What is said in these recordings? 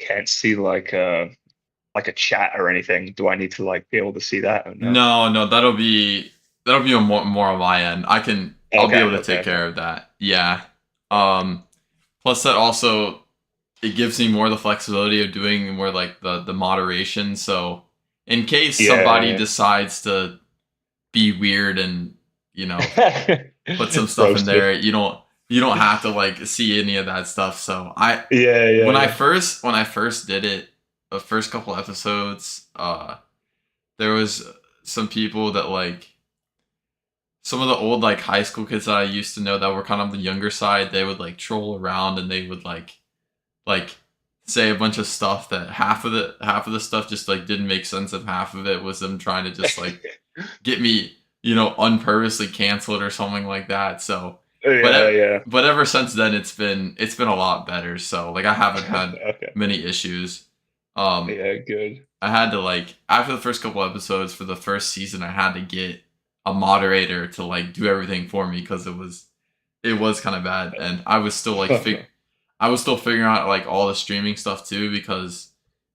can't see like a chat or anything. Do I need to like be able to see that or no? No, no, that'll be more on my end. I'll be Okay, able to okay, take okay. care of that. Yeah. Um, Plus that also it gives me more the flexibility of doing more like the moderation. So in case somebody Yeah, decides to be weird and you know yeah. put some stuff in Roasted. there, you don't have to like see any of that stuff. So I Yeah, yeah, when I yeah. first when I first did it, the first couple episodes, there was some people that like some of the old like high school kids that I used to know that were kind of the younger side, they would like troll around and they would like say a bunch of stuff that half of the stuff just like didn't make sense and half of it was them trying to just like get me, unpurposely canceled or something like that. So but Yeah, yeah. but ever since then it's been a lot better. So like I haven't had Okay. many issues. Um Yeah, good. I had to like after the first couple episodes for the first season I had to get a moderator to like do everything for me because it was kind of bad and I was still figuring out like all the streaming stuff too because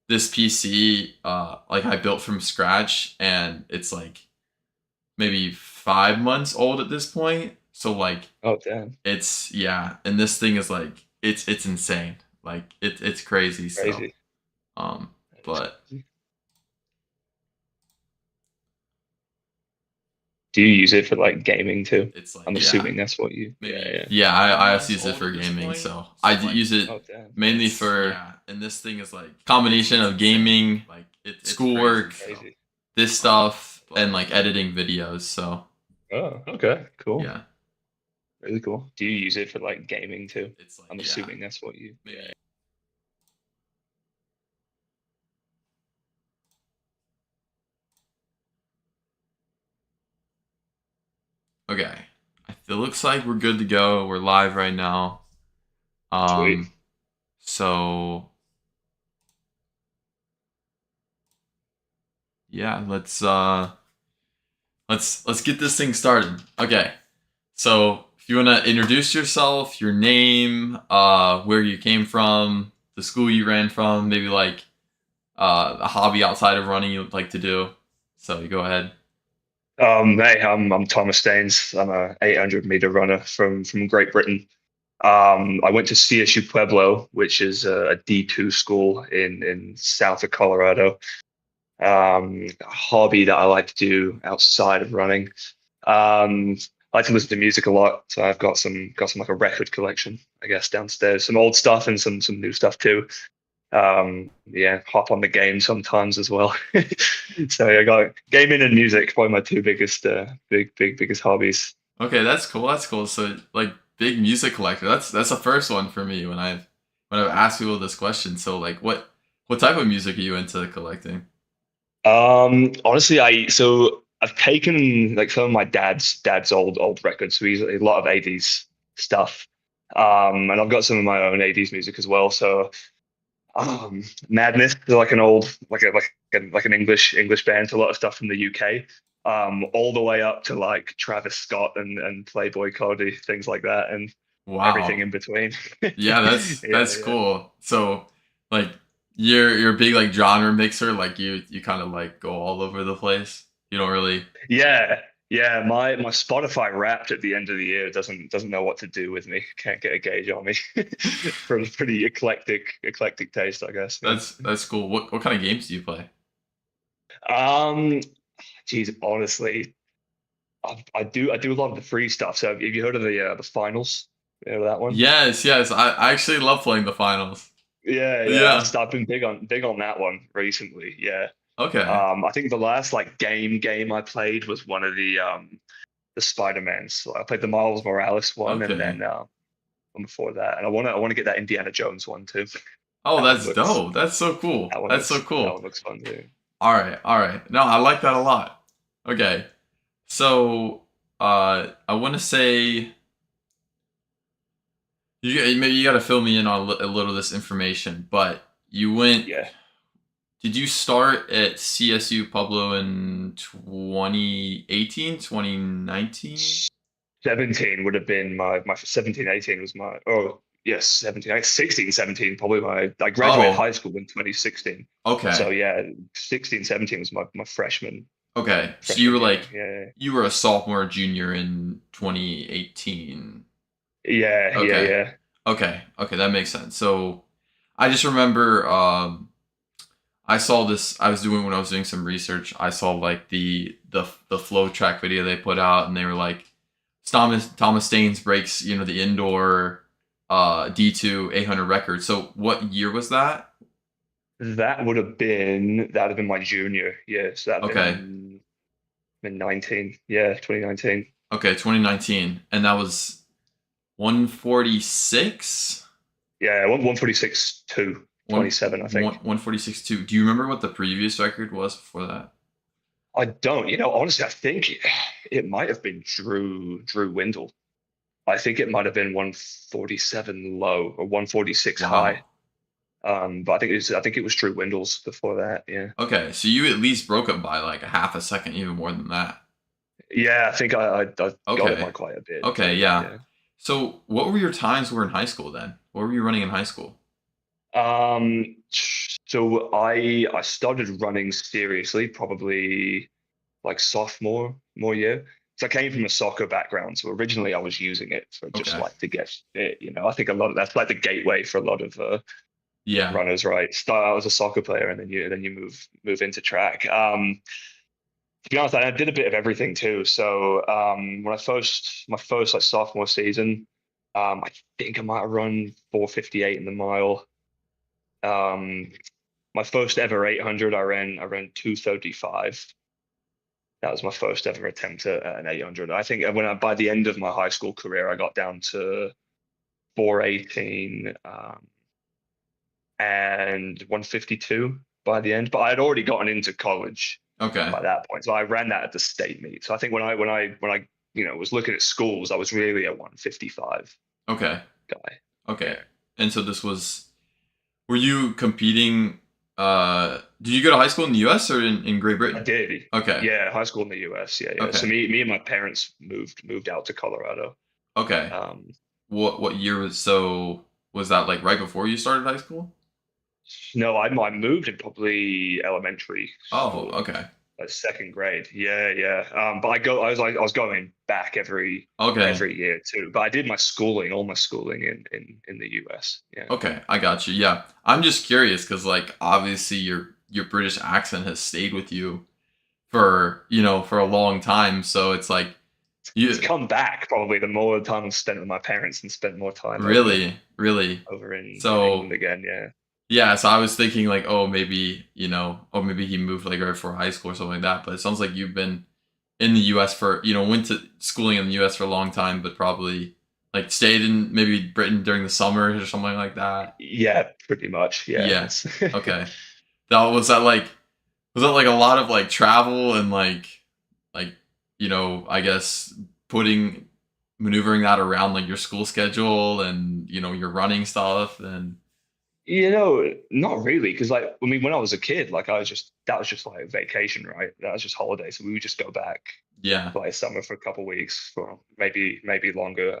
this PC like I built from scratch and it's like maybe 5 months old at this point. So like Oh, damn. it's yeah, and this thing is like it's insane. Like it's crazy. So Crazy. um, That is but crazy. Do you use it for like gaming too? it's like I'm yeah, assuming that's what you. Yeah, maybe yeah. yeah. I also use it for gaming. So use it Oh, damn. mainly for yeah, and this thing is like combination of gaming, like schoolwork, Crazy. this stuff, and like editing videos. So Oh, okay. Cool. yeah, Really cool. Do you use it for like gaming too? it's like I'm yeah, assuming that's what you. Yeah. maybe okay. It looks like we're good to go. We're live right now. Sweet. Um, so yeah, let's get this thing started. Okay. So if you wanna introduce yourself, your name, where you came from, the school you ran from, maybe like a hobby outside of running you would like to do. So you go ahead. Hey, I'm Thomas Staines. I'm a 800-meter runner from Great Britain. I went to CSU Pueblo, which is a D2 school in south of Colorado. A hobby that I like to do outside of running. I like to listen to music a lot, so I've got some like a record collection, I guess, downstairs. Some old stuff and some new stuff too. Yeah, hop on the game sometimes as well. So I got gaming and music, probably my two biggest biggest hobbies. Okay, that's cool. That's cool. So like big music collector. That's the first one for me when I've asked people this question. So like what type of music are you into collecting? Honestly, I've taken like some of my dad's old records, so he's a lot of 80s stuff. And I've got some of my own 80s music as well. So Madness, they're like an old like an English band, so a lot of stuff from the UK. All the way up to like Travis Scott and Playboy Cardi, things like that, and everything Wow. in between. Yeah, that's Yeah, cool. So like you're a big like genre mixer, like you kind of like go all over the place. You don't really yeah, yeah. My Spotify Wrapped at the end of the year doesn't know what to do with me. Can't get a gauge on me. Pretty eclectic taste, I guess. Yeah. that's cool. What kind of games do you play? Um, Geez, honestly, I do a lot of the free stuff. So have you heard of the finals? You know that one? Yes, yes. I actually love playing the finals. Yeah, yeah. Yeah. I've been big on that one recently. Yeah. Okay. I think the last like game I played was one of the Spider-Mans. So I played the Miles Morales one, and Okay. then one before that. And I want to get that Indiana Jones one too. Oh, That one that's looks dope. That's so cool. That's so that cool. one looks fun too. All right. All right. No, I like that a lot. Okay. So, I want to say maybe you got to fill me in on a little of this information, but you went Yeah. did you start at CSU Pueblo in 2018, 2019? 17 would have been my 17, 18 was my, oh yes, 17, 16, 17, probably I graduated Oh, high school in 2016. So okay. yeah, 16, 17 was my Okay. So you freshman were year. like Yeah. you were a sophomore, junior in 2018. Yeah, yeah, Okay. yeah. Okay. Okay, that makes sense. So I just remember I saw this. I was doing when I was doing some research. I saw like the flow track video they put out, and they were like, Thomas Staines breaks the indoor D2 800 record. So what year was that? That would have been my junior year. So that'd Okay, been 19. Yeah, 2019. okay, 2019, and that was 146. Yeah, 146 to One 27, I one think. 146 two. Do you remember what the previous record was before that? I don't, honestly, I think it might have been Drew Windle. I think it might have been 147 low or 146 high. Wow. But I think it was Drew Windle's before that. Yeah. Okay, so you at least broke it by like a half a second, even more than that. Yeah, I think I got it Okay. by quite a bit Okay, too. yeah. Yeah. So, what were your times were in high school then? What were you running in high school? So I started running seriously probably like sophomore more year. So I came from a soccer background. So originally I was using it for just Okay. like to get fit. I think a lot of that's like the gateway for a lot of Yeah. runners, right? Start out as a soccer player and then you move into track. To be honest, I did a bit of everything too. So when my first like sophomore season, I think I might have run 4:58 in the mile. Um, my first ever 800, I ran 2:35. That was my first ever attempt at an 800. I think by the end of my high school career, I got down to 4:18 and 1:52 by the end. But I had already gotten into college Okay. by that point, so I ran that at the state meet. So I think when I was looking at schools, I was really a 1:55 Okay. guy. Okay. Yeah, And so were you competing did you go to high school in the US or in Great I Britain? did. Okay. Yeah, high school in the US. Yeah, yeah. So Okay. me and my parents moved out to Colorado. Okay. Um, What year was that like right before you started high school? no, I moved in probably elementary Oh, school, okay. like second grade. Yeah, yeah. But I was going back Okay. every year too. But I did all my schooling in the US. Yeah. Okay, I got you. Yeah. I'm just curious cuz like obviously your British accent has stayed with you for a long time, so it's like It's you come back probably the more time I've spent with my parents and spent more time really. over in England So again. Yeah. yeah, so I was thinking like, oh, maybe he moved like right before high school or something like that. But it sounds like you've been in the U.S. for went to schooling in the U.S. for a long time, but probably like stayed in maybe Britain during the summers or something like that. Yeah, pretty much. Yeah. Yeah. Okay. Was that like a lot of like travel and like I guess putting maneuvering that around like your school schedule and your running stuff and Not really, because like I mean, when I was a kid, like that was just like vacation, right? That was just holiday, so we would just go back yeah. for like summer for a couple of weeks, for maybe longer.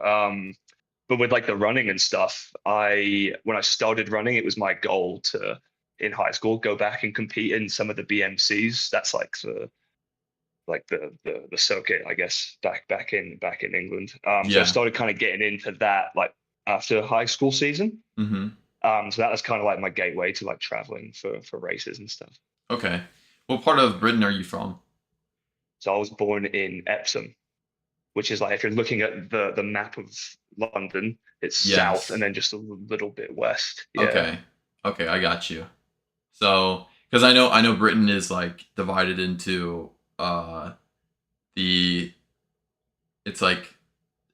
But with like the running and stuff, I when I started running, it was my goal to in high school go back and compete in some of the BMCs. That's like the circuit, I guess, back in England. So I Yeah. started kind of getting into that like after high school season. Mhm. So that was kind of like my gateway to like traveling for races and stuff. Okay. What part of Britain are you from? So I was born in Epsom, which is like if you're looking at the map of London, it's south and Yes. then just a little bit west. Yeah. Okay. Okay, I got you. So, because I know Britain is like divided into the it's like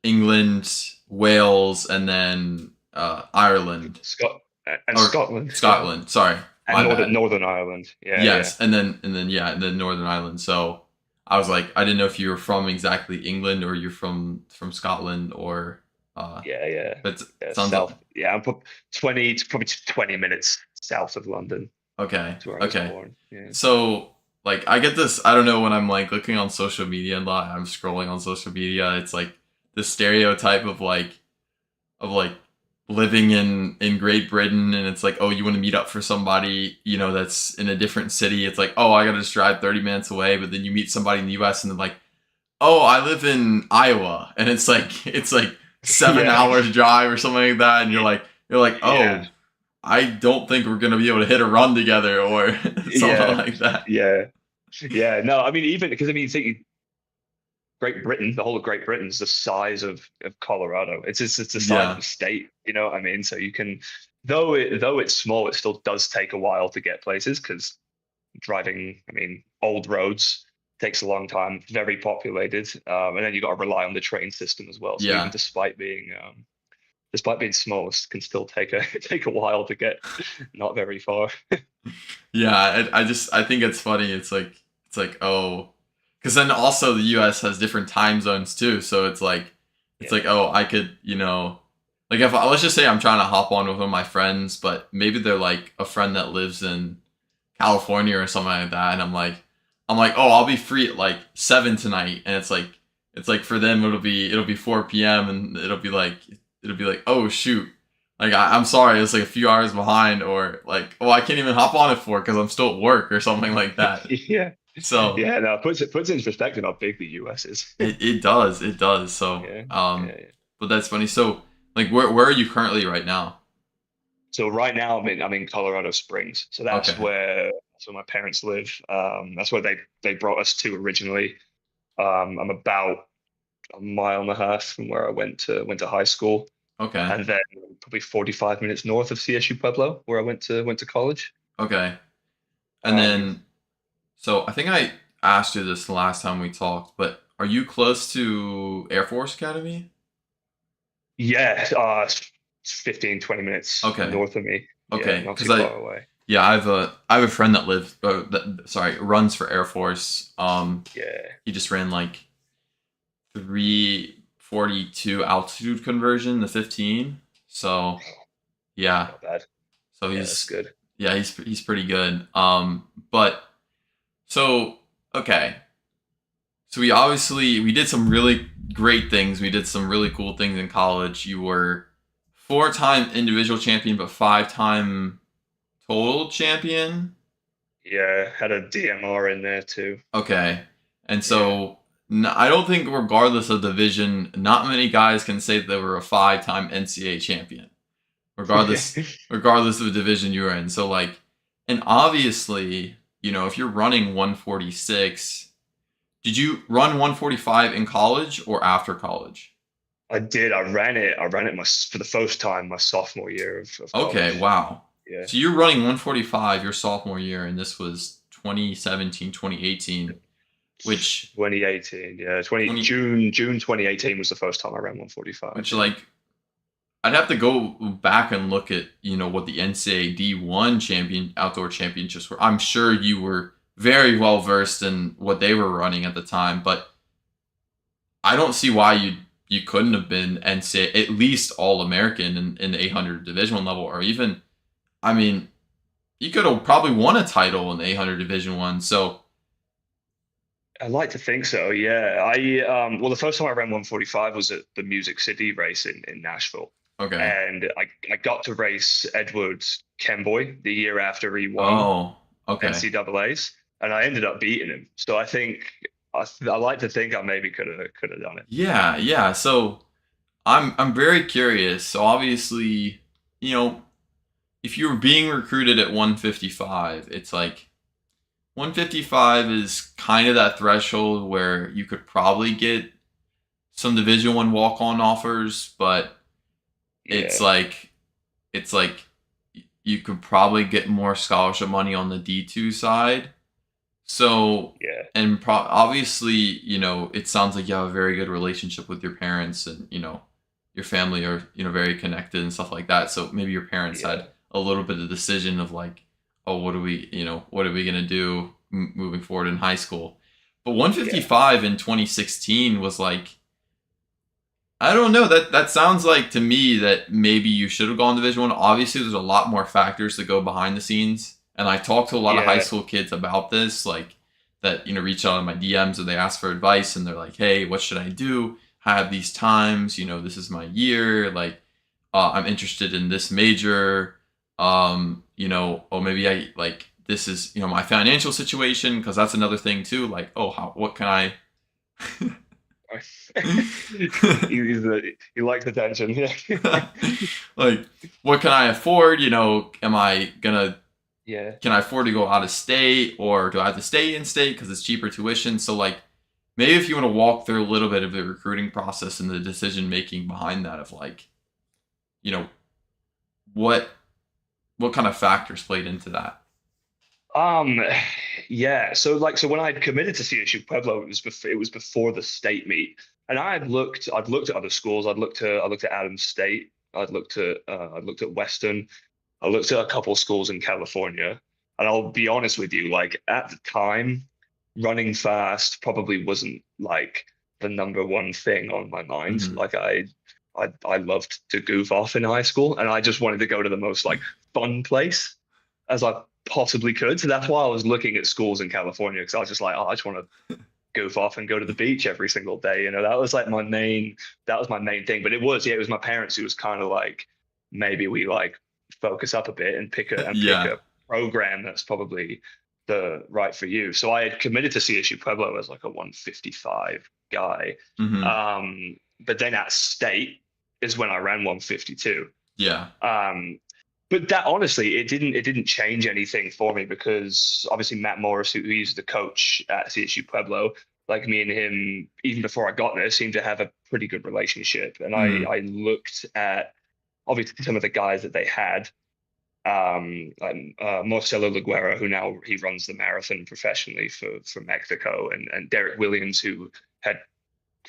England, Wales, and then Ireland Scot and or Scotland, yeah, Scotland. Sorry, and my bad. Northern Ireland. Yeah, yeah. Yes, and then Northern Ireland. So I was like, I didn't know if you were from exactly England or you're from Scotland or Yeah, yeah, but yeah. sounds like South. Yeah, I'm probably 20 minutes south of London. okay, That's where I was okay. born. Yeah. So like I get this. I don't know when I'm like looking on social media a lot. I'm scrolling on social media. It's like the stereotype of like living in Great Britain, and it's like, oh, you want to meet up for somebody, that's in a different city. It's like, oh, I gotta just drive 30 minutes away, but then you meet somebody in the US and they're like, oh, I live in Iowa, and it's like 7 hours drive or something like that, and you're like, oh, Yeah. I don't think we're gonna be able to hit a run together or something Yeah. like that. Yeah. Yeah. No, I mean, even because I mean, think Great Britain, the whole of Great Britain's the size of Colorado. It's the size of Yeah, a state, you know what I mean? So you can, though it's small, it still does take a while to get places because driving, I mean, old roads takes a long time, very populated, and then you got to rely on the train system as well. So even yeah, despite being small, it can still take a take a while to get not very far. yeah. I think it's funny. It's like, oh, because then also the U.S. has different time zones too. So it's Yeah, like, oh, I could, like if let's just say I'm trying to hop on with one of my friends, but maybe they're like a friend that lives in California or something like that, and I'm like, oh, I'll be free at like 7 tonight, and it's like for them it'll be 4 p.m. and it'll be like, oh shoot, like I'm sorry, it's like a few hours behind, or like, oh, I can't even hop on at 4 because I'm still at work or something like that. yeah, So yeah. No, puts into perspective how big the US is. it does. So Yeah, yeah. but that's funny. So like, where are you currently right now? So right now I'm in Colorado Springs. So Okay, that's where my parents live. That's where they brought us to originally. I'm about a mile and a half from where I went to high school, okay, and then probably 45 minutes north of CSU Pueblo, where I went to college. okay. And Um, then, so I think I asked you this the last time we talked, but are you close to Air Force Academy? yeah, it's 15, 20 minutes Okay, north of me. Yeah, okay, not because too far away. yeah, I have a friend that lives, sorry, runs for Air Force. Yeah, He just ran like 342 altitude conversion to 15. So yeah, not bad. so Yeah, that's good. he's pretty good. But so okay, so we did some really great things. We did some really cool things in college. You were four-time individual champion, but five-time total champion. Yeah, had a DMR in there too. Okay, and Yeah. so I don't think, regardless of division, not many guys can say that they were a five-time NCAA champion, regardless of the division you were in. So like, and obviously, if you're running 146, did you run 145 in college or after college? I did. I ran it for the first time my sophomore year of Okay, college. wow. Yeah. So you're running 145 your sophomore year, and this was 2017, 2018, which 2018. Yeah. 20 20, June 2018 was the first time I ran 145. which Yeah. like I'd have to go back and look at what the NCAA D1 champion outdoor championships were. I'm sure you were very well versed in what they were running at the time, but I don't see why you couldn't have been NCAA at least All American in the 800 Division One level, or even, I mean, you could have probably won a title in the 800 Division One. So I'd like to think so. Yeah. Well, the first time I ran 145 was at the Music City race in Nashville. okay. And I got to race Edward Kemboy the year after he won Oh, okay. NCAA's, and I ended up beating him. So I think I like to think I maybe could have done it. Yeah, yeah. So I'm very curious. So obviously, you know, if you were being recruited at 155, it's like 155 is kind of that threshold where you could probably get some Division One walk on offers, but it's Yeah, like it's like you could probably get more scholarship money on the D2 side. So, yeah, and obviously, it sounds like you have a very good relationship with your parents, and your family are very connected and stuff like that. So maybe your parents yeah, had a little bit of decision of like, oh, what are we gonna do moving forward in high school? But yeah, 155 in 2016 was like, I don't know. That sounds like to me that maybe you should have gone Division One. Obviously, there's a lot more factors that go behind the scenes, and I talked to a lot of high yeah, school kids about this, like that reach out in my DMs and they ask for advice, and they're like, "Hey, what should I do? I have these times. This is my year. Like, I'm interested in this major, or maybe I like this is, my financial situation, because that's another thing too. Like, oh, what can I, He likes attention. Yeah. like, what can I afford? Am I gonna, Yeah. can I afford to go out of state, or do I have to stay in state because it's cheaper tuition? So like, maybe if you want to walk through a little bit of the recruiting process and the decision making behind that, of like, you know, what what kind of factors played into that? Um, yeah. So when I had committed to CSU Pueblo, it was before the state meet, and I'd looked at other schools. I looked at Adams State. I'd looked at Western. I looked at a couple of schools in California, and I'll be honest with you, like at the time, running fast probably wasn't like the number one thing on my mind. Hmm. Like I loved to goof off in high school, and I just wanted to go to the most like fun place as I possibly could. So that's why I was looking at schools in California, because I was just like, oh, I just want to goof off and go to the beach every single day. That was my main thing. But it was my parents who was kind of like, maybe we like focus up a bit and pick Yeah. a program that's probably the right for you. So I had committed to CSU Pueblo as like a 155 guy. Hmm. But then at state is when I ran 152. Yeah. Um, but that honestly, it didn't change anything for me, because obviously Matt Morris, who's the coach at CSU Pueblo, like me and him, even before I got there, seemed to have a pretty good relationship. And I Hmm. I looked at obviously some of the guys that they had, Marcelo Liguera, who now he runs the marathon professionally for Mexico, and Derek Williams, who had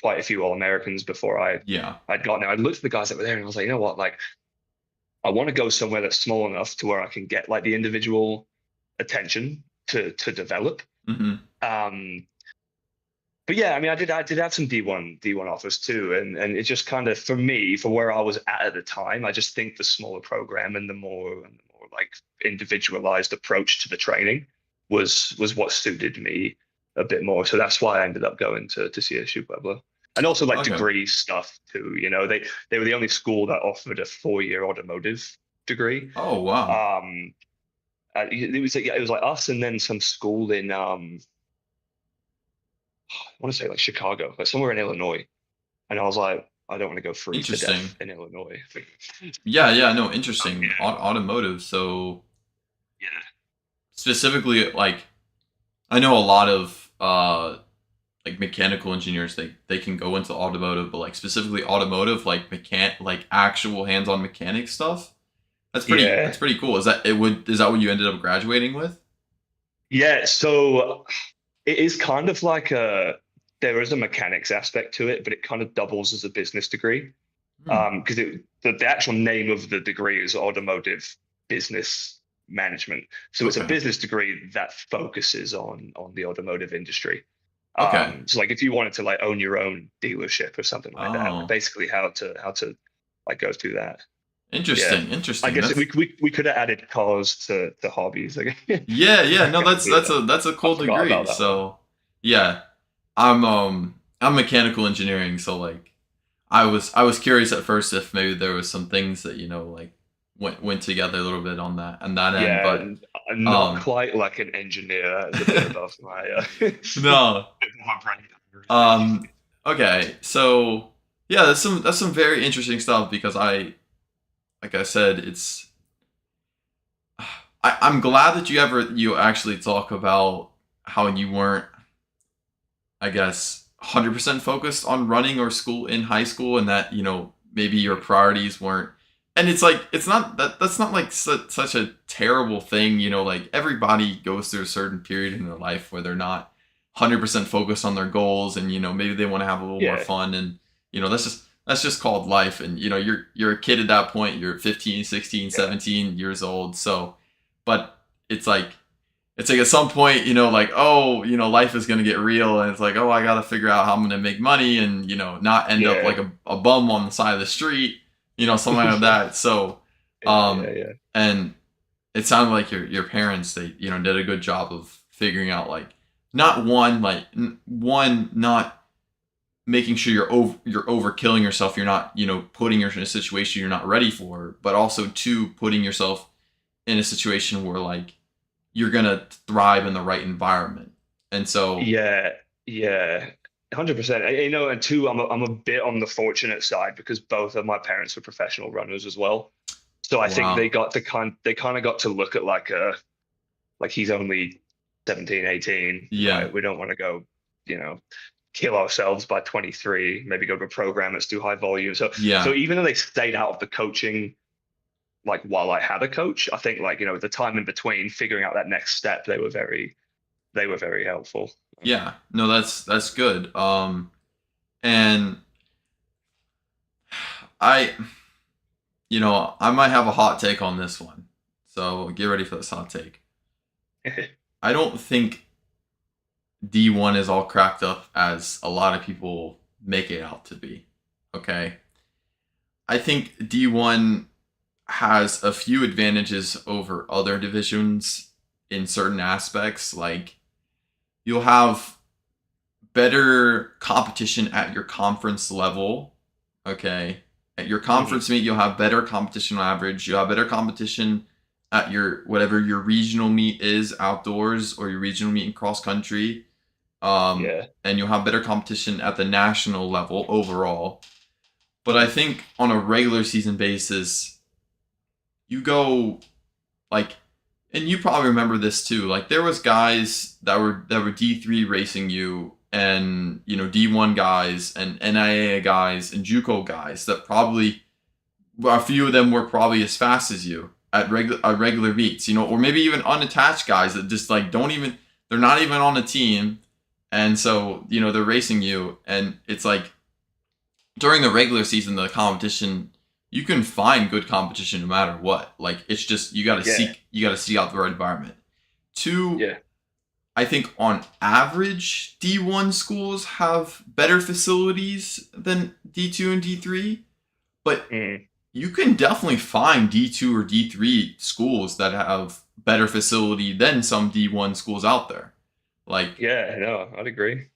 quite a few All Americans before Yeah. I'd gotten there. I looked at the guys that were there, and I was like, you know what, like I want to go somewhere that's small enough to where I can get like the individual attention to develop. Hmm. Um, but yeah, I mean, I did have some D1 offers too, and it just kind of, for me, for where I was at the time, I just think the smaller program and the more like individualized approach to the training was what suited me a bit more. So that's why I ended up going to CSU Pueblo. And also like Okay. degree stuff too. They were the only school that offered a 4-year automotive degree. Oh wow. Um, it was like us and then some school in I want to say like Chicago, like somewhere in Illinois. And I was like, I don't want to go freeze to death Interesting. in Illinois. Yeah. Yeah. No. Yeah, Interesting. Automotive. So yeah, specifically, like, I know a lot of like mechanical engineers, they can go into automotive, but like specifically automotive, like like actual hands-on mechanic stuff. That's yeah, pretty cool. Is that what you ended up graduating with? yeah. So it is kind of like there is a mechanics aspect to it, but it kind of doubles as a business degree. Hmm. Because the actual name of the degree is automotive business management. So it's a Okay. business degree that focuses on the automotive industry. Okay. So like if you wanted to like own your own dealership or something like that, Oh, basically how to like go through that. Yeah. interesting. I Interesting. guess we could have added cars to hobbies. Like, Yeah, yeah. No, yeah, that's a I cool forgot degree. about that one. So, yeah, I'm mechanical engineering. So like, I was curious at first if maybe there was some things that like went together a little bit on that end, Yeah, but I'm not um quite like an engineer. It's a bit above my no. my brain. Um okay. So yeah, that's some very interesting stuff, because like I said, I'm glad that you actually talk about how you weren't, I guess, 100% focused on running or school in high school, and that maybe your priorities weren't. And it's like, it's not that's not like such a terrible thing. Like, everybody goes through a certain period in their life where they're not 100% focused on their goals, and maybe they want to have a little more Yeah, fun, and that's just called life. And you're a kid at that point. You're 15, 16, yeah, 17 years old. So, but it's like, at some point, like, oh, life is gonna get real, and it's like, oh, I gotta figure out how I'm gonna make money, and not end up yeah, like a bum on the side of the street, something like yeah, that. So, yeah, yeah. and it sounded like your parents, they did a good job of figuring out, like, not one, like, not making sure you're over killing yourself. You're not, putting yourself in a situation you're not ready for, but also two, putting yourself in a situation where like you're gonna thrive in the right environment. And so, Yeah, yeah, 100%. And two, I'm a bit on the fortunate side because both of my parents were professional runners as well. So I think wow, they kind of got to look at like he's only 17, 18, yeah, right? We don't want to go, you know, kill ourselves by 23, maybe go to a program that's too high volume. So yeah, even though they stayed out of the coaching, like while I had a coach, I think the time in between figuring out that next step, they were very helpful. yeah. No, that's good. And I, I might have a hot take on this one. So get ready for this hot take. I don't think D1 is all cracked up as a lot of people make it out to be. Okay. I think D1 has a few advantages over other divisions in certain aspects. Like, you'll have better competition at your conference level. Okay. At your Hmm. conference meet, you'll have better competition on average. You'll have better competition at your whatever your regional meet is outdoors or your regional meet in cross country. Yeah, And you'll have better competition at the national level overall. But I think on a regular season basis, you go like, and you probably remember this too. Like, there was guys that were D3 racing you, and D1 guys and NIA guys and JUCO guys that probably, a few of them were probably as fast as you at regular meets, or maybe even unattached guys that just like don't even, they're not even on a team, and so they're racing you, and it's like during the regular season, the competition, you can find good competition no matter what. Like, it's just yeah, you gotta seek out the right environment. Two, yeah, I think on average, D1 schools have better facilities than D2 and D3, but mm, you can definitely find D2 or D3 schools that have better facility than some D1 schools out there. Like, yeah. No, I'd agree.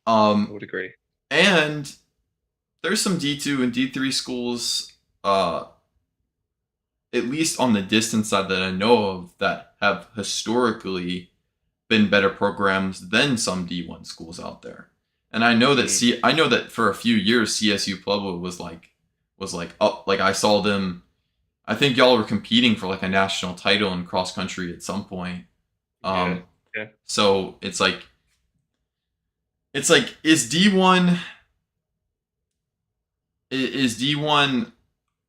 I um, would agree. and there's some D2 and D3 schools, uh, at least on the distance side that I know of, that have historically been better programs than some D1 schools out there. And Mm, I know that for a few years CSU Pueblo was like up, like I saw them, I think y'all were competing for like a national title in cross country at some point. yeah, Um yeah. so it's like is D1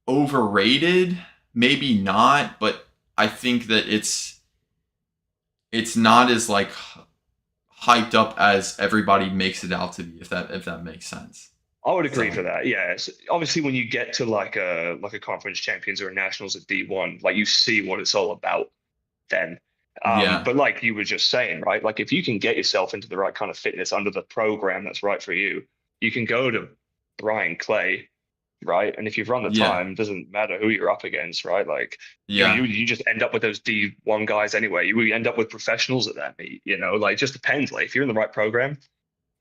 overrated? Maybe not, but I think that it's not as like hyped up as everybody makes it out to be, if that makes sense. I would agree So for that. Yeah. Obviously, when you get to like a conference champions or a nationals at D1, like you see what it's all about then. yeah, But like you were just saying, right? Like if you can get yourself into the right kind of fitness under the program that's right for you, you can go to Brian Clay, right? And if you've run the yeah, time, doesn't matter who you're up against, right? Like yeah, you just end up with those D1 guys anyway. You end up with professionals at that meet, like it just depends. Like if you're in the right program,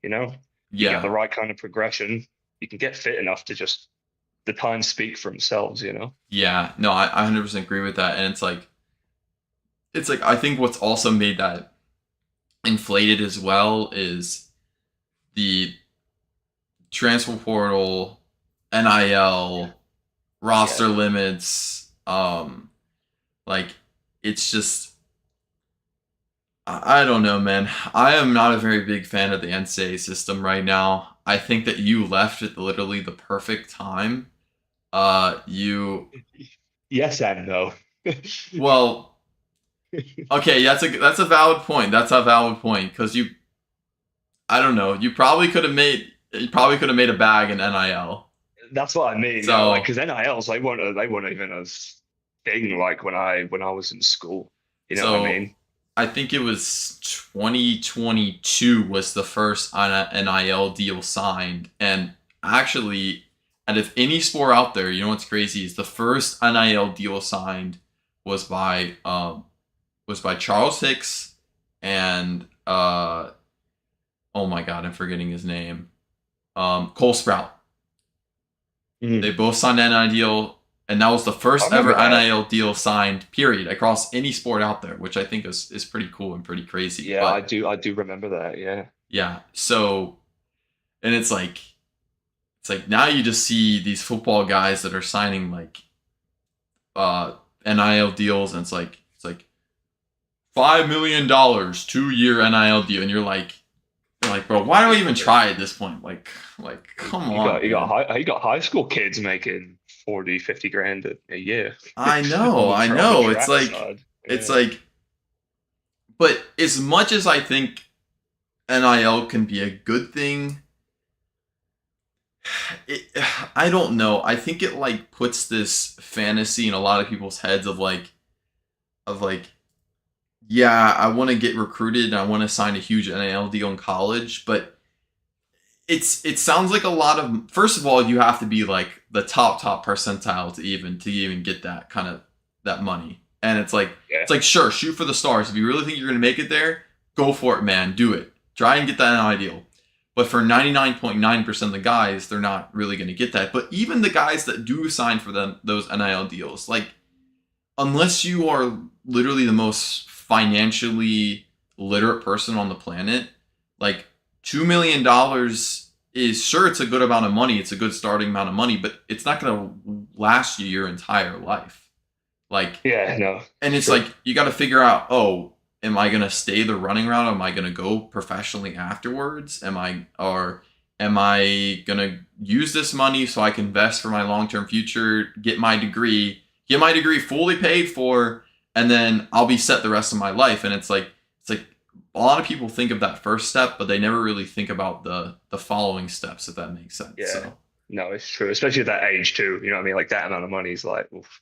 you know, you get the yeah, right kind of progression, you can get fit enough to just the times speak for themselves. yeah. No, I 100% agree with that, and it's like I think what's also made that inflated as well is the transfer portal, Yeah. NIL, Yeah. roster limits. Like, it's just, I don't know, man. I am not a very big fan of the NCAA system right now. I think that you left at literally the perfect time. You Yes and no. well, okay, that's a valid point. That's a valid point because I don't know, you probably could have made a bag in NIL. That's what I mean. Yeah, like So because NILs they weren't even a thing like when I was in school. You know what I so mean? I think it was 2022 was the first NIL deal signed, and actually, out of any sport out there, you know what's crazy is the first NIL deal signed was by Charles Hicks and oh my god, I'm forgetting his name. Cole Sprout. Mm. They both signed an NIL deal, and that was the I first ever remember that. NIL deal signed, period, across any sport out there, which I think is pretty cool and pretty crazy. Yeah, But I do remember that. Yeah. yeah, so and it's like now you just see these football guys that are signing like NIL deals, and it's like $5 million 2-year NIL deal, and you're like, bro, why do I even try at this point? Like, come on, man. You got high school kids making 40, 50 grand a year I on know, I on the know. It's track like, side. it's Yeah. like, but as much as I think NIL can be a good thing, it, I don't know. I think it like puts this fantasy in a lot of people's heads of like, yeah, I want to get recruited and I want to sign a huge NIL deal in college, but it sounds like a lot of, first of all, you have to be like the top percentile to even get that kind of that money. And Yeah. it's like sure, shoot for the stars. If you really think you're gonna make it there, go for it, man. Do it. Try and get that NIL. But for 99.9% of the guys, they're not really gonna get that. But even the guys that do sign for them those NIL deals, like unless you are literally the most financially literate person on the planet, like $2 million is, sure, it's a good amount of money. It's a good starting amount of money, but it's not going to last you your entire life. Like, Yeah, no, and it's true. like you got to figure out, oh, am I going to stay the running route? Am I going to go professionally afterwards? Am I going to use this money so I can invest for my long-term future, get my degree fully paid for, and then I'll be set the rest of my life? And it's like a lot of people think of that first step, but they never really think about the following steps, if that makes sense. Yeah, So no, it's true. Especially at that age too. You know what I mean? Like that amount of money is like, oof.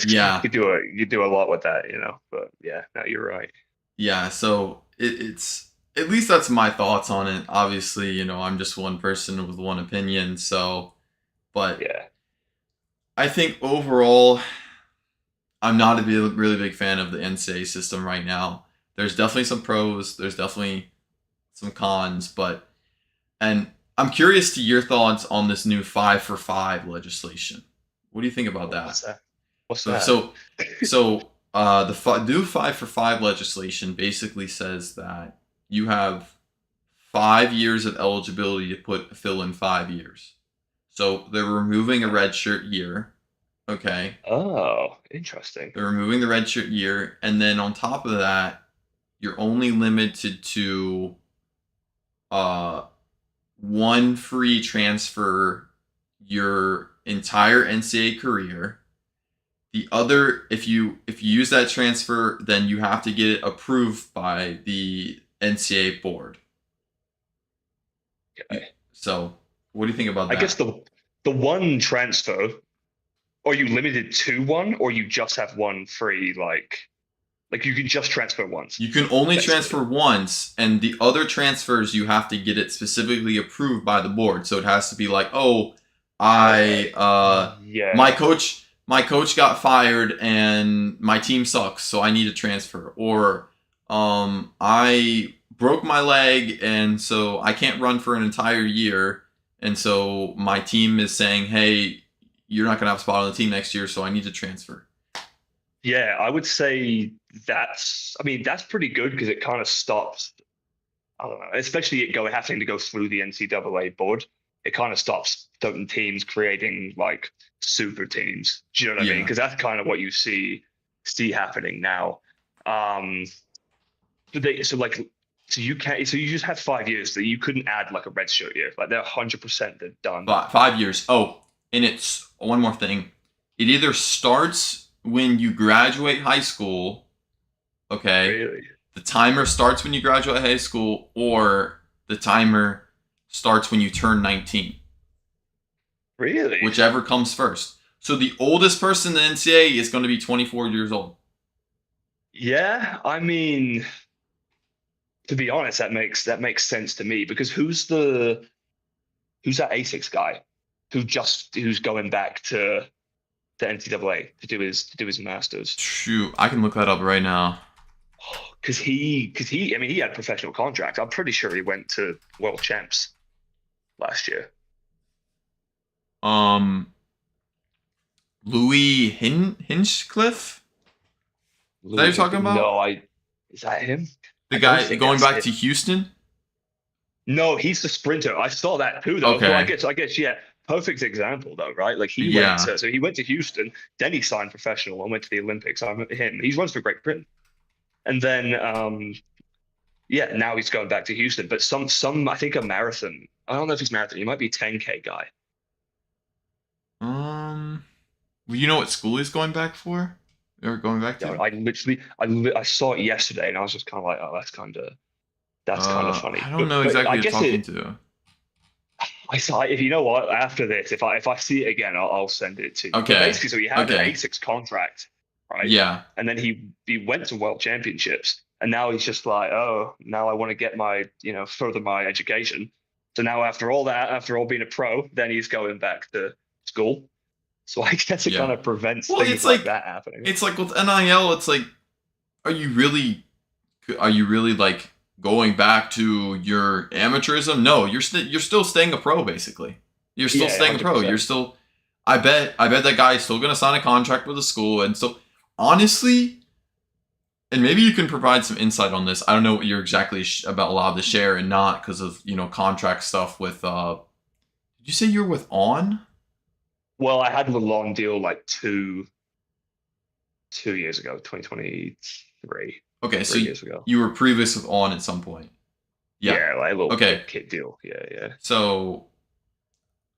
yeah, You do a lot with that, you know. But yeah, no, you're right. yeah. So it's at least that's my thoughts on it. Obviously, I'm just one person with one opinion. So, but Yeah. I think overall, I'm not a really big fan of the NCAA system right now. There's definitely some pros. There's definitely some cons, and I'm curious to your thoughts on this new 5-for-5 legislation. What do you think about What's that? that? What's So that? so the new 5-for-5 legislation basically says that you have 5 years of eligibility to fill in 5 years. So they're removing a redshirt year. Okay, Oh, interesting. they're removing the redshirt year, and then on top of that, you're only limited to uh one free transfer your entire NCAA career. The other, if you use that transfer, then you have to get it approved by the NCAA board. Okay. So, what do you think about I guess that? the one transfer, are you limited to one, or you just have one free, like you can just transfer once, You can only basically. transfer once, and the other transfers you have to get it specifically approved by the board. So it has to be like, oh, I Okay. my Yeah. coach got fired and my team sucks, so I need a transfer. Or I broke my leg and so I can't run for an entire year, and so my team is saying, hey, you're not gonna have a spot on the team next year, so I need to transfer. Yeah, I would say I mean, that's pretty good because it kind of stops, I don't know, especially it having to go through the NCAA board. It kind of stops certain teams creating like super teams. Do you know what I mean? Yeah. Because that's kind of what you see happening now. Um, so you can't, so you just have 5 years that you couldn't add like a red shirt year. Like they're 100% they're done. 5 years. Oh, and it's one more thing. It either starts when you graduate high school, okay? Really? The timer starts when you graduate high school, or the timer starts when you turn 19, Really? whichever comes first. So the oldest person in the NCAA is going to be 24 years old. Yeah, I mean, to be honest, that makes sense to me because who's that ASICS guy who's going back to the NCAA to do his masters? Shoot, I can look that up right now. Because he I mean he had a professional contract. I'm pretty sure he went to world champs last year. Um, Louis Hinchcliffe? Is that what you're Louis talking Hinton. about? No, is that him? The I don't guy think going that's back him. to Houston? No, he's the sprinter. I saw that too, though. So Okay. I guess, yeah, perfect example though, right? Like Yeah. he went to Houston, then he signed professional and went to the Olympics. I remember him. He runs for Great Britain, and then yeah, now he's going back to Houston. But I think a marathon. I don't know if he's marathon. He might be 10K guy. Um, well, you know what school he's going back for? Or going back Yeah, to? I saw it yesterday, and I was just kind of like, oh, that's kind of I funny. don't know But exactly I who you're guess talking to. I saw if you know what after this, if I see it again, I'll send it to you. But Okay. basically, so he had an Okay. ASICS contract, right? Yeah. And then he went to World Championships, and now he's just like, oh, now I want to get my further my education. So now after all that, after all being a pro, then he's going back to school. So I guess it kind Yeah. of prevents Well, things like that happening. it's like with NIL, it's like, are you really like going back to your amateurism? No, you're still staying a pro basically. You're still Yeah, staying a pro. You're 100%. still I bet that guy is still gonna sign a contract with the school. And so honestly, and maybe you can provide some insight on this. I don't know what you're exactly about allowed to share and not because of contract stuff with did you say you're with On? Well, I had the long deal like 2 years ago, 2023, Okay, so 3 years ago. you were previous with On at some point. Yeah. Yeah, like a little Okay. kid deal. Yeah, yeah. So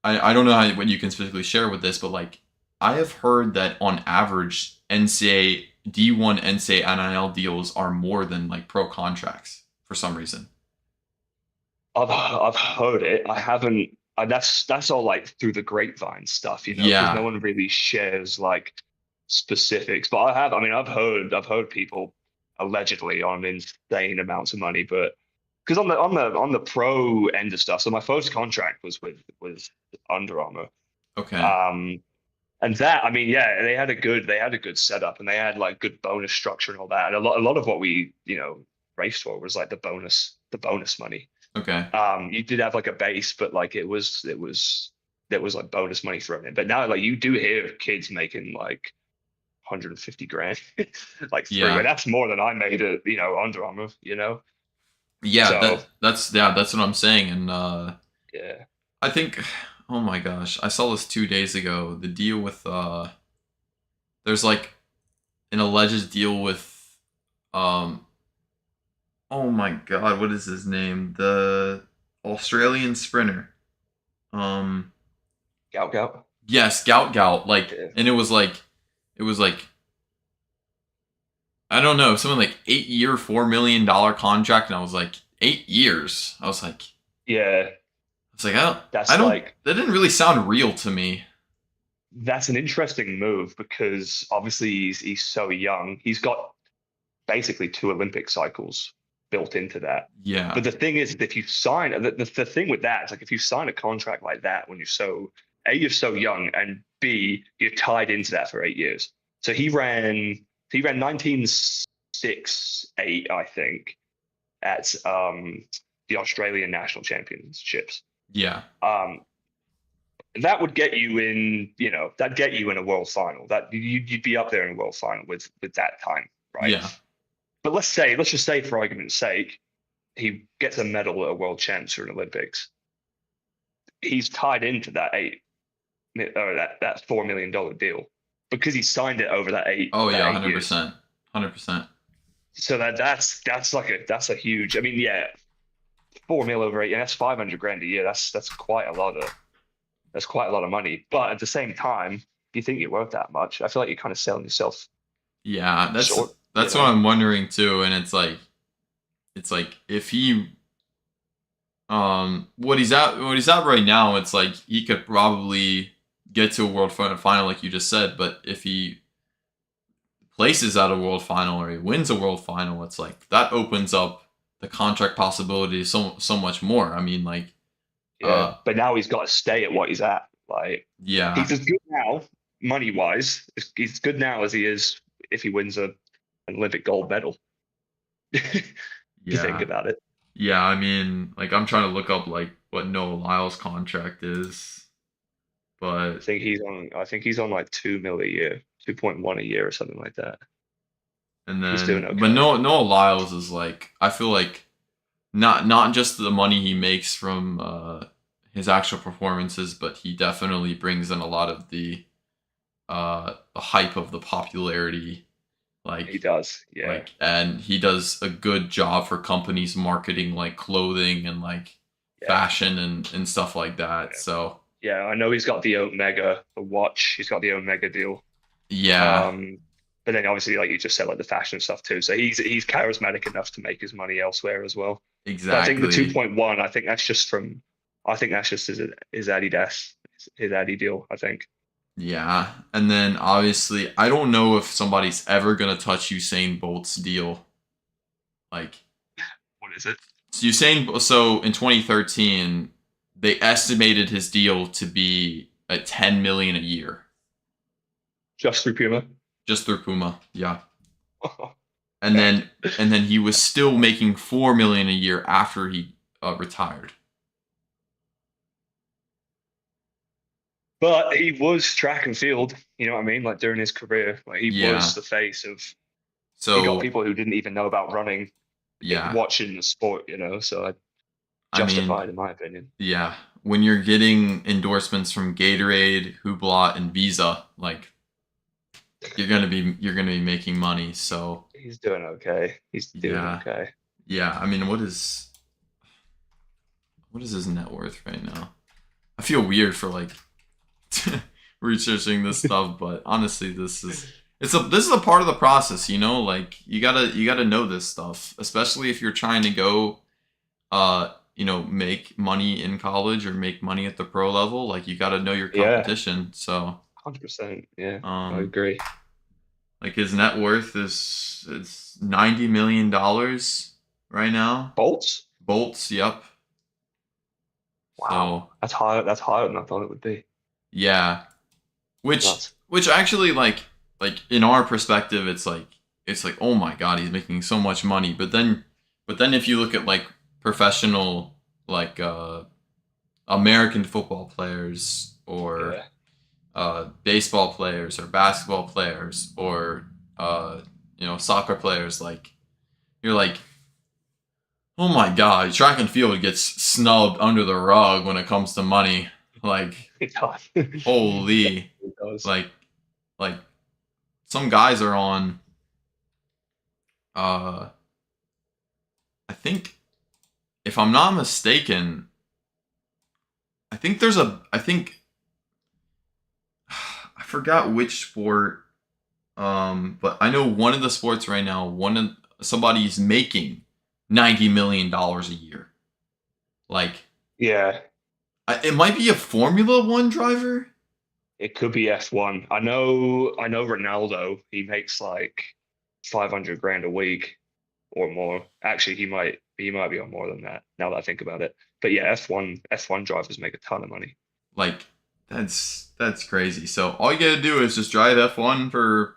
I don't know what you can specifically share with this, but like I have heard that on average NCAA D1 NCAA NIL deals are more than like pro contracts for some reason. I've heard it. I haven't. That's all like through the grapevine stuff, because no Yeah. one really shares like specifics. But I have. I mean, I've heard people allegedly on insane amounts of money, but because on the pro end of stuff. So my first contract was with Under Armour. Okay. Um, and that, I mean, yeah, they had a good setup, and they had like good bonus structure and all that. And a lot of what we raced for was like the bonus money. Okay. You did have like a base, but like there was like bonus money thrown in. But now like you do hear of kids making like 150 grand, like three. Yeah. That's more than I made at Under Armour. Yeah, So that's what I'm saying. And yeah, I think, oh my gosh, I saw this 2 days ago. The deal with there's like an alleged deal with um oh my god, what is his name? The Australian sprinter. Um gout. yes, Gout. Like, Yeah, and it was like I don't know, something like 8 year, $4 million contract, and I was like, 8 years. yeah. I That's don't like that didn't really sound real to me. that's an interesting move because obviously he's so young. He's got basically two Olympic cycles built into that. Yeah. But the thing is, if you sign the thing with that is like if you sign a contract like that when you're so young, and B, you're tied into that for 8 years. So he ran 19.68, I think, at the Australian National Championships. Yeah. Um, that would get you that'd get you in a world final. That you'd be up there in a world final with that time, right? Yeah. But let's just say for argument's sake, he gets a medal at a world champs or an Olympics. He's tied into that that $4 million deal because he signed it over Oh that yeah, eight hundred years. percent, 100%. So that's a huge. I mean, yeah, 4 mil over 8 years, that's 500 grand a year. That's quite a lot of money. But at the same time, if you think you're worth that much, I feel like you're kind of selling yourself Yeah, that's short. that's what I'm wondering too. And it's like if he what he's at right now, it's like he could probably get to a world final like you just said, but if he places at a world final or he wins a world final, it's like that opens up the contract possibility so much more. I mean, like, Yeah, but now he's got to stay at what he's at. Like yeah, he's as good now, money wise. He's good now as he is if he wins an Olympic gold medal. If you think yeah, about it. yeah. I mean, like, I'm trying to look up like what Noah Lyles' contract is, but I think he's on like 2 mil a year, 2.1 a year or something like that. and He's doing then but okay. Noah Lyles is like, I feel like not just the money he makes from his actual performances, but he definitely brings in a lot of the hype of the popularity, He like does. Yeah. and he does a good job for companies marketing like clothing and like Yeah. fashion and stuff like that. Yeah. So Yeah. I know he's got the Omega, the watch. He's got the Omega deal. yeah, Um, but then obviously, like you just said, like the fashion stuff too. So he's charismatic enough to make his money elsewhere as well. But I think the exactly. 2.1, I think that's just his Adidas, his Adi deal. I think. Yeah. And then obviously I don't know if somebody's ever gonna touch Usain Bolt's deal. Like What is it? So in 2013, they estimated his deal to be at 10 million a year Just through Puma. just through Puma. Yeah. And then he was still making 4 million a year after he retired. But he was track and field, you know what I mean? Like during his career, like he was Yeah. the face of. He got So, people who didn't even know about running yeah. watching the sport, you know. So I I mean, justified, in my opinion. yeah. When you're getting endorsements from Gatorade, Hublot, and Visa, like you're gonna be making money. So He's doing okay. He's doing yeah, okay. yeah. I mean, what is his net worth right now? I feel weird for like researching this stuff, but honestly, this is a part of the process, you know. Like you gotta know this stuff, especially if you're trying to go, make money in college or make money at the pro level. Like you gotta know your Yeah, competition. So, 100%. Yeah, I um, agree. like his net worth is it's $90 million right now. Bolts? Bolts, yep. Wow, So that's higher. That's higher than I thought it would be. yeah, which Nuts. which actually like in our perspective, it's like oh my god, he's making so much money. But then if you look at like professional like American football players or Yeah, baseball players or basketball players or uh, soccer players, like you're like oh my god, track and field gets snubbed under the rug when it comes to money. Like it does. holy, It does. like like some guys are on. Uh, I think if I'm not mistaken, I think I forgot which sport. But I know one of the sports right now. Somebody's making $90 million a year. Like Yeah, it might be a Formula One driver. it could be F1. I know. I know Ronaldo. He makes like 500 grand a week or more. Actually, he might be on more than that now that I think about it. But yeah, F1 drivers make a ton of money. Like that's crazy. So all you gotta do is just drive F1 for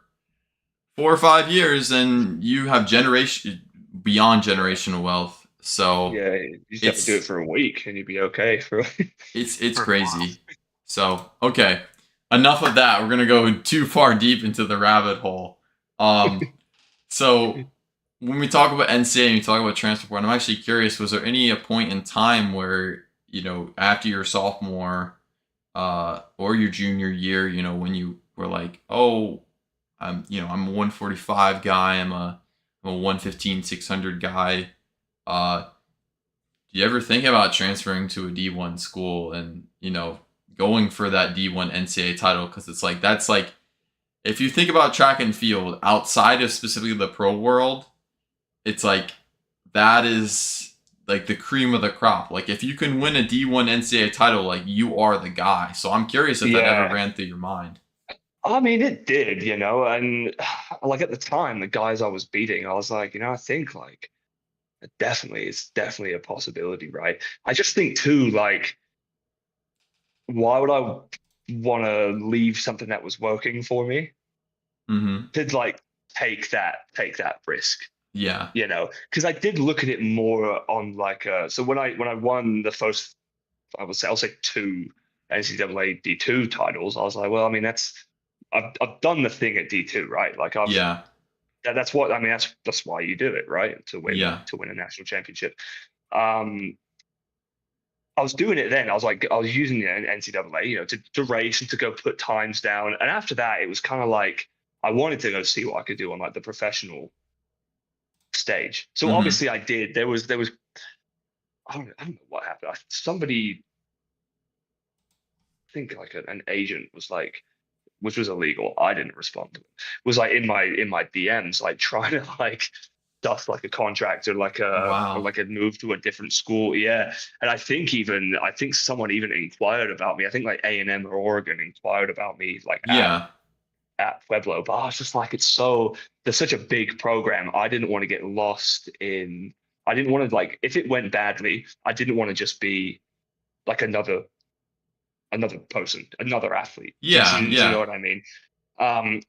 4 or 5 years, and you have generation beyond generational wealth. So Yeah, you just have to do it it's for a week and you'd be okay for it's for a while. crazy. So okay, enough of that. We're gonna go too far deep into the rabbit hole. Um, so when we talk about NCAA and we talk about transfer portal, I'm actually curious. Was there any a point in time where after your sophomore or your junior year, when you were like, oh, I'm a 145 guy. I'm a 115 600 guy. Uh, do you ever think about transferring to a D1 school and going for that D1 NCAA title? Because it's like that's like if you think about track and field outside of specifically the pro world, it's like that is like the cream of the crop. Like if you can win a D1 NCAA title, like you are the guy. So I'm curious if that ever Yeah. ran through your mind. I mean, it did, and like at the time, the guys I was beating, I was like, I think like it's definitely a possibility, right? I just think too, like, why would I want to leave something that was working for me Mm-hmm. to like take that risk? Yeah. Because I did look at it more on like so when I won the first I'll say two NCAA D2 titles. I was like, well, I mean, I've done the thing at D2, right? Like Yeah. that's what I mean. That's why you do it, right? Yeah. To win a national championship. Um, I was doing it then. I was using the NCAA, to race and to go put times down. And after that, it was kind of like I wanted to go see what I could do on like the professional stage. So Mm-hmm. obviously I did. There was I don't know what happened. Somebody, I think like an agent was like, which was illegal. I didn't respond to it. Was like in my DMs, like trying to like stuff like a contract or Wow. like a move to a different school. Yeah. And I think someone even inquired about me. I think like A&M or Oregon inquired about me like Yeah. at Pueblo. But I was just like, there's such a big program. I didn't want to get lost in I didn't want to like if it went badly, I didn't want to just be like another person, another athlete. Yeah. Do you know Yeah. what I mean?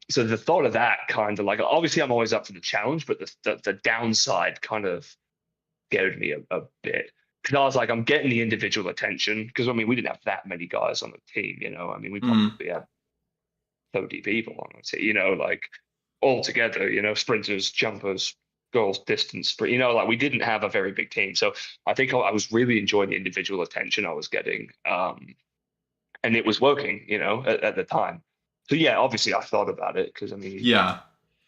So the thought of that kind of like obviously I'm always up for the challenge, but the downside kind of scared me a bit because I was like, I'm getting the individual attention because I mean we didn't have that many guys on the team, I mean we Mm. probably had 30 people on the team, like all together, sprinters, jumpers, girls, distance, sprint, like we didn't have a very big team. So I think I was really enjoying the individual attention I was getting. And it was working, at the time. So yeah, obviously I thought about it because I mean, Yeah.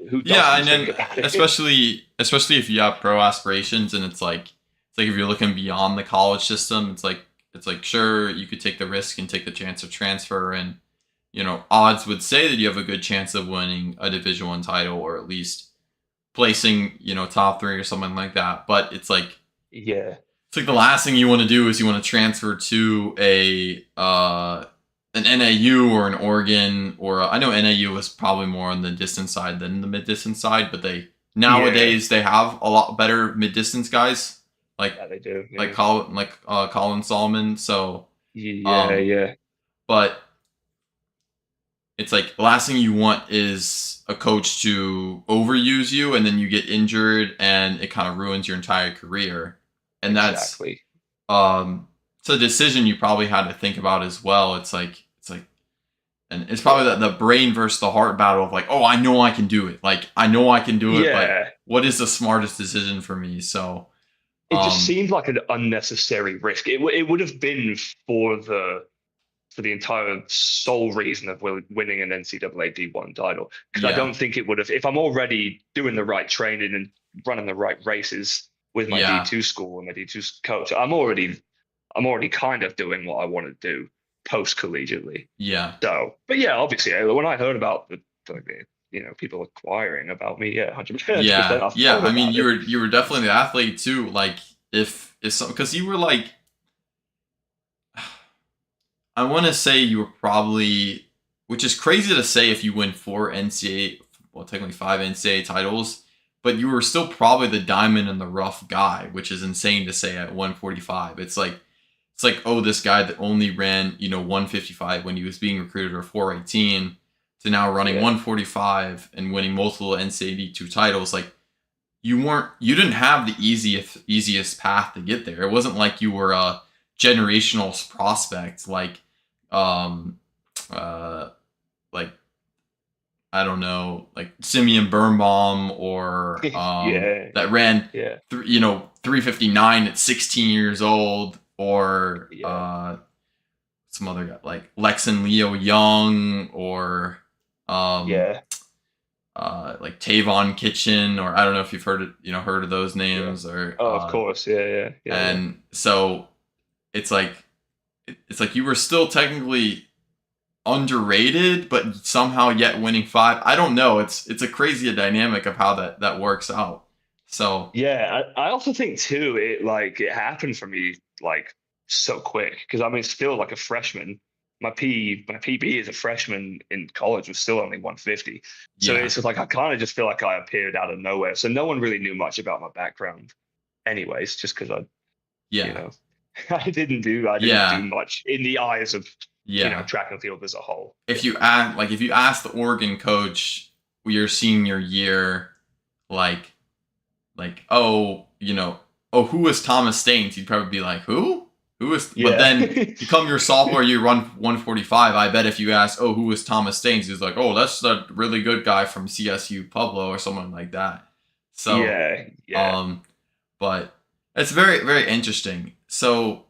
who Yeah, doesn't and think then about it? especially if you have pro aspirations, and it's like if you're looking beyond the college system, it's like sure you could take the risk and take the chance of transfer, and odds would say that you have a good chance of winning a Division 1 title, or at least placing top 3 or something like that. But Yeah, it's like the last thing you want to do is you want to transfer to a an NAU or an Oregon, or I know NAU is probably more on the distance side than the mid distance side, but they yeah, nowadays they have a lot better mid distance guys like yeah, they do. like Yeah, Colin Solomon. So yeah, um, yeah, but it's like the last thing you want is a coach to overuse you and then you get injured and it kind of ruins your entire career. And that's exactly. it's a decision you probably had to think about as well. It's like and it's probably Yeah, the brain versus the heart battle of like, oh, I know I can do it. Like I know I can do it, but yeah. what is the smartest decision for me? So It just um seemed like an unnecessary risk. It would have been for the entire sole reason of winning an NCAA D1 title. Because I yeah. don't think it would have, if I'm already doing the right training and running the right races with my Yeah. D2 school and my D2 coach, I'm already kind of doing what I want to do post collegiately. Yeah. So, but yeah, obviously, when I heard about people acquiring about me, yeah, 100%, Yeah. I Yeah. thought I mean, about it. you were definitely the athlete too. Like if some because you were like I want to say you were probably, which is crazy to say if you win 4 NCAA, well, technically 5 NCAA titles, but you were still probably the diamond in the rough guy, which is insane to say at 145. It's like, oh, this guy that only ran 155 when he was being recruited, or 418, to now running Yeah, 145 and winning multiple NCAA two titles. Like you didn't have the easiest path to get there. It wasn't like you were a generational prospect um uh like I don't know, like Simeon Birnbaum, or yeah, that ran yeah, 359 at 16 years old, or yeah, some other guy like Lex and Leo Young, or um yeah, like Tavon Kitchen, or I don't know if you've heard of those yeah. names, or Oh, of course, yeah, yeah, yeah, yeah. and so it's like you were still technically underrated, but somehow yet winning 5. I don't know. It's a crazy dynamic of how that works out. So Yeah, I also think too, it happened for me like so quick because I mean, still like a freshman, my PB as a freshman in college was still only 150. So yeah, it's just like I kind of just feel like I appeared out of nowhere. So no one really knew much about my background, anyways, just because you yeah, know, I didn't do yeah, much in the eyes of yeah. track and field as a whole. Yeah, If you ask the Oregon coach your senior year, like oh, oh, who was Thomas Staines? He'd probably be like, who? Who is? But Yeah. then you come your sophomore, you run 145. I bet if you ask, oh, who is Thomas Staines? He's like, oh, that's the really good guy from CSU Pueblo or someone like that. So, Yeah. Yeah. um, but it's very, very interesting. So,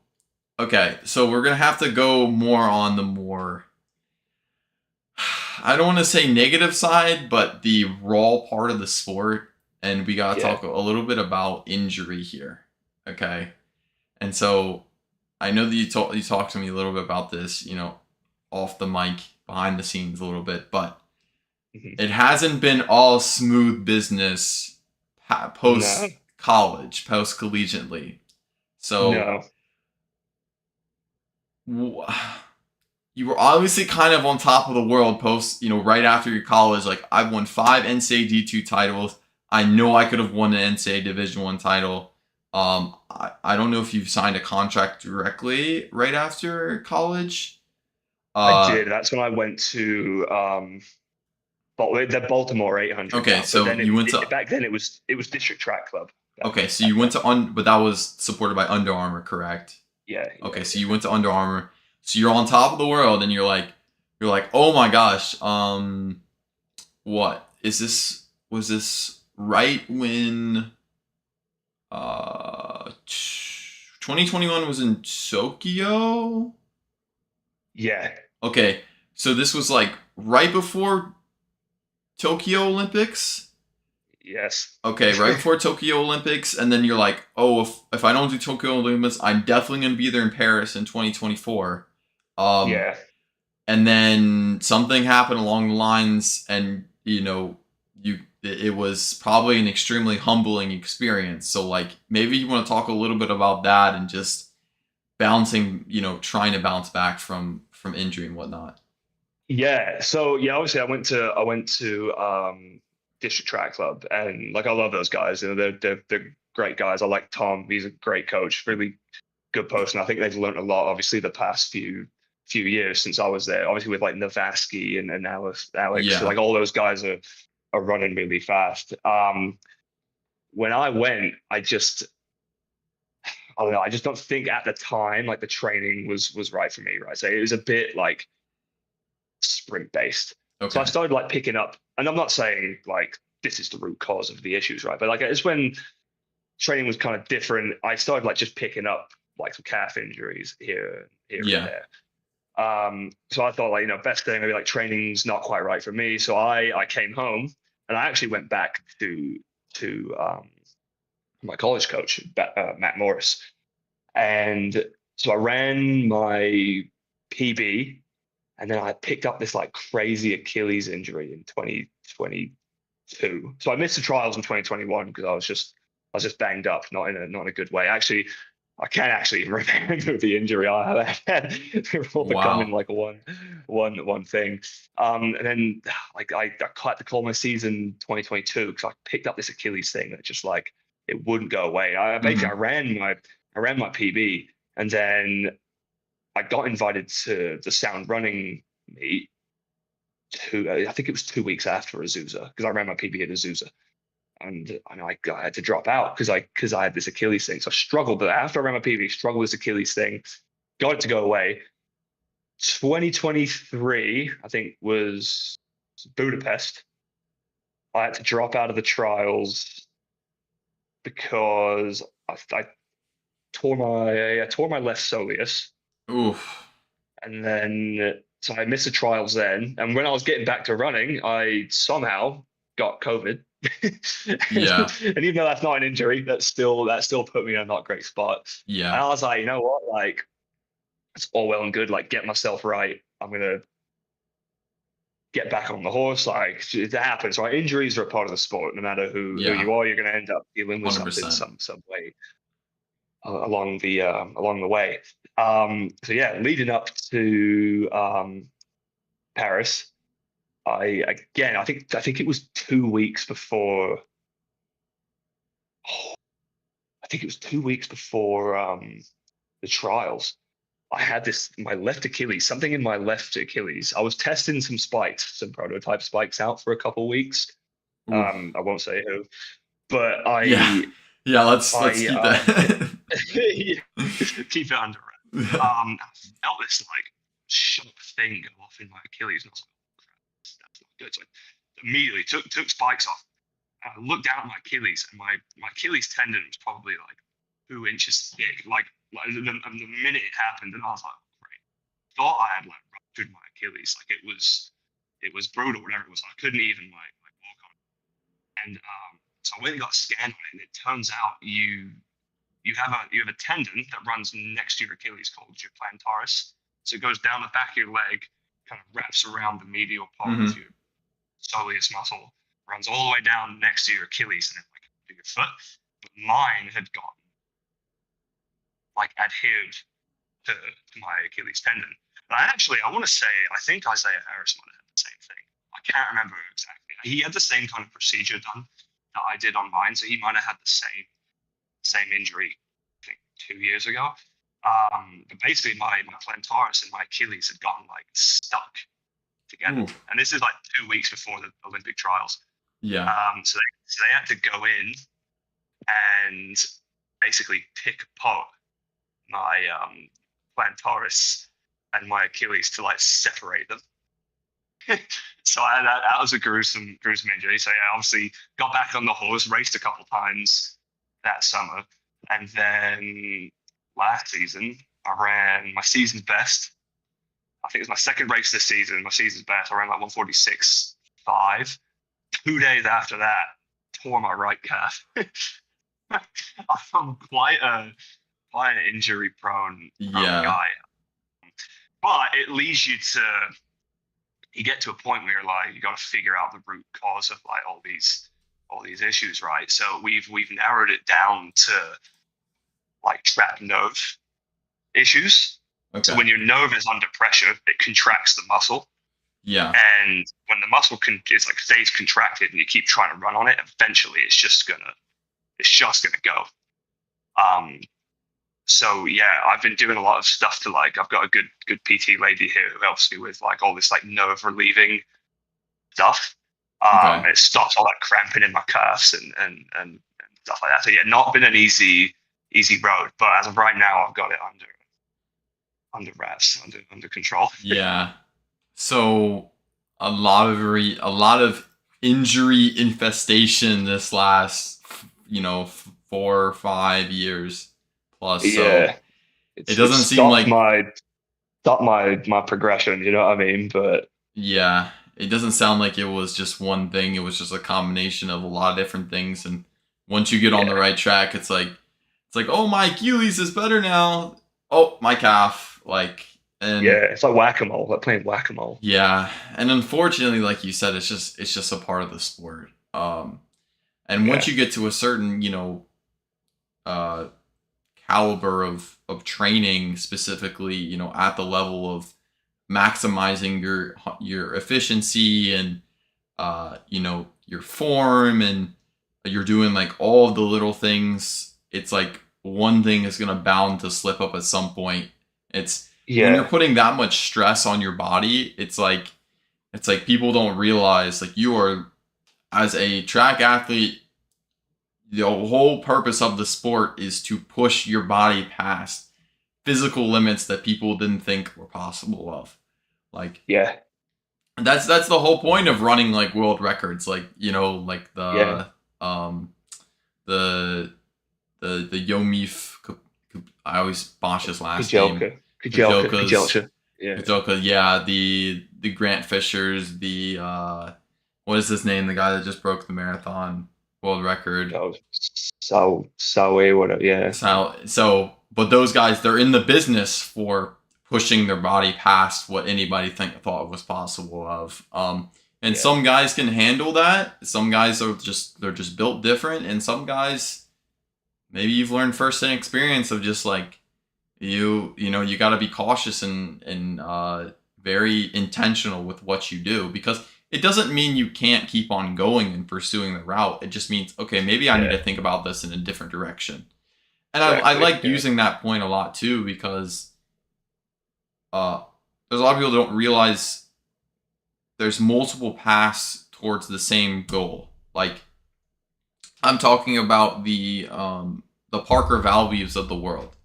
okay, so we're gonna have to go more on the more, I don't want to say negative side, but the raw part of the sport, and we gotta Yeah. talk a little bit about injury here. Okay, and so I know that you talked to me a little bit about this, off the mic, behind the scenes a little bit, but Mhm. it hasn't been all smooth business No. post college, post collegiately. So No. w- you were obviously kind of on top of the world post, right after your college. Like, I've won 5 NCAA D2 titles. I know I could have won an NCAA Division One title. I don't know if you've signed a contract directly right after college. I Uh, did. That's when I went to the Baltimore 800 okay, now. But so then you went to back then it was District Track Club okay, so back you went then. to but that was supported by Under Armour, correct? Yeah. Okay, Yeah. so you went to Under Armour. So you're on top of the world, and you're like, oh my gosh, what is this? Was this right when 2021 was in Tokyo? Yeah. Okay, so this was like right before Tokyo Olympics. Yes. Okay, right before Tokyo Olympics, and then you're like, oh, if I don't do Tokyo Olympics, I'm definitely gonna be there in Paris in 2024. Um, Yeah. and then something happened along the lines, and it was probably an extremely humbling experience. So, like, maybe you want to talk a little bit about that and just bouncing, trying to bounce back from injury and whatnot. Yeah. So yeah, obviously I went to District Track Club, and like I love those guys. They're great guys. I like Tom. He's a great coach, really good person. I think they've learned a lot, obviously, the past few years since I was there. Obviously with like Navaski and Alex, so Yeah. like all those guys are running really fast. When I went, I don't know, I just don't think at the time like the training was right for me, right? So it was a bit like sprint based. So I Okay. started like picking up, and I'm not saying like this is the root cause of the issues, right? But like it's when training was kind of different. I started like just picking up like some calf injuries here and Yeah. there. So I thought like, best thing, maybe like training's not quite right for me. So I came home and I actually went back to my college coach, Matt Morris. And so I ran my PB, and then I picked up this like crazy Achilles injury in 2022. So I missed the trials in 2021 because I was just banged up, not in a good way. Actually, I can't actually remember the injury I had. They were all becoming Wow. like one thing. And then like I had to call my season 2022 because I picked up this Achilles thing that just like it wouldn't go away. I basically Hmm. I ran my PB, and then I got invited to the Sound Running meet. I think it was 2 weeks after Azusa because I ran my PB at Azusa, and I had to drop out because I had this Achilles thing. So I struggled, but after I ran my PB, struggled with this Achilles thing, got it to go away. 2023, I think, was Budapest. I had to drop out of the trials because I tore my left soleus, Oof. and then so I missed the trials then. And when I was getting back to running, I somehow got COVID. Yeah. And even though that's not an injury, that still put me in a not great spot. And Yeah. I was like, you know what? Like, it's all well and good. Like, get myself right. I'm gonna get back on the horse. Like, it happens, right? Injuries are a part of the sport. No matter who Yeah. you are, you're gonna end up dealing with something 100%. some way along the way. So yeah, leading up to Paris, I think it was 2 weeks before. Oh, I think it was 2 weeks before the trials. I had my left Achilles, something in my left Achilles. I was testing some spikes, some prototype spikes out for a couple of weeks. Oof. I won't say who, but Yeah. Yeah. Let's I keep that. keep it under wraps. I felt this like sharp thing go off in my Achilles, and I was like, oh, crap, that's not good. So I immediately took spikes off. And I looked down at my Achilles, and my Achilles tendon was probably like 2 inches thick. Like the minute it happened, and I was like, great. Thought I had like ruptured my Achilles. Like it was brutal, whatever it was. I couldn't even like walk on it. And so I went and got scanned on it, and it turns out you have a tendon that runs next to your Achilles called your plantaris. So it goes down the back of your leg, kind of wraps around the medial part of Hmm. your soleus muscle, runs all the way down next to your Achilles and then like to your foot. But mine had gotten like adhered to my Achilles tendon. And I want to say, I think Isaiah Harris might have had the same thing. I can't remember exactly. He had the same kind of procedure done that I did on mine, so he might have had the same injury, I think 2 years ago. But basically, my plantaris and my Achilles had gotten like stuck together, Ooh. and this is like 2 weeks before the Olympic trials. Yeah. So they had to go in and basically pick apart my plantaris and my Achilles to like separate them. So that was a gruesome injury. So yeah, obviously got back on the horse, raced a couple times that summer, and then last season I ran my season's best. I think it was my second race this season. My season's best. I ran like 146.5. 2 days after that, tore my right calf. I'm quite an injury prone Yeah. guy, but it leads you get to a point where you're like you got to figure out the root cause of like all these issues, right? So we've narrowed it down to like trapped nerve issues. So Okay. when your nerve is under pressure, it contracts the muscle, Yeah. and when the muscle is like stays contracted, and you keep trying to run on it, eventually it's just gonna go. Um, so yeah, I've been doing a lot of stuff to like I've got a good PT lady here who helps me with like all this like nerve relieving stuff. Okay. It stops all that cramping in my calves and stuff like that. So yeah, not been an easy road, but as of right now, I've got it under wraps, under control. Yeah. So a lot of injury infestation this last 4 or 5 years plus. So Yeah, it it's doesn't seem like stopped my progression. You know what I mean? But yeah, it doesn't sound like it was just one thing. It was just a combination of a lot of different things. And once you get on the yeah, right track, it's like oh my Achilles is better now. Oh my calf, like and yeah, it's like whack-a-mole, like playing whack-a-mole. yeah, and unfortunately, like you said, it's just a part of the sport. And once Yeah, you get to a certain uh caliber of training, specifically at the level of maximizing your efficiency and your form, and you're doing like all of the little things, it's like one thing is gonna bound to slip up at some point. It's when you're yeah, putting that much stress on your body, it's like people don't realize like you are, as a track athlete, the whole purpose of the sport is to push your body past physical limits that people didn't think were possible of. Like yeah, that's the whole point of running like world records, like like yeah. um the the Yomif. I always botch his last name. Kajelka, Kajelka, Kajoka's Kajelcha. Yeah, Kajoka, yeah. The Grant Fishers, the what is his name? The guy that just broke the marathon world record. oh, Sawe, whatever. Yeah, But those guys, they're in the business for pushing their body past what anybody thought was possible of. And yeah, some guys can handle that. Some guys they're just built different, and some guys, maybe you've learned firsthand experience of just like you got to be cautious and very intentional with what you do, because it doesn't mean you can't keep on going and pursuing the route. It just means, okay, maybe I need yeah. to think about this in a different direction. And I Exactly. like Yeah, using that point a lot too, because uh, there's a lot of people that don't realize there's multiple paths towards the same goal. Like I'm talking about the Parker Valveys of the world.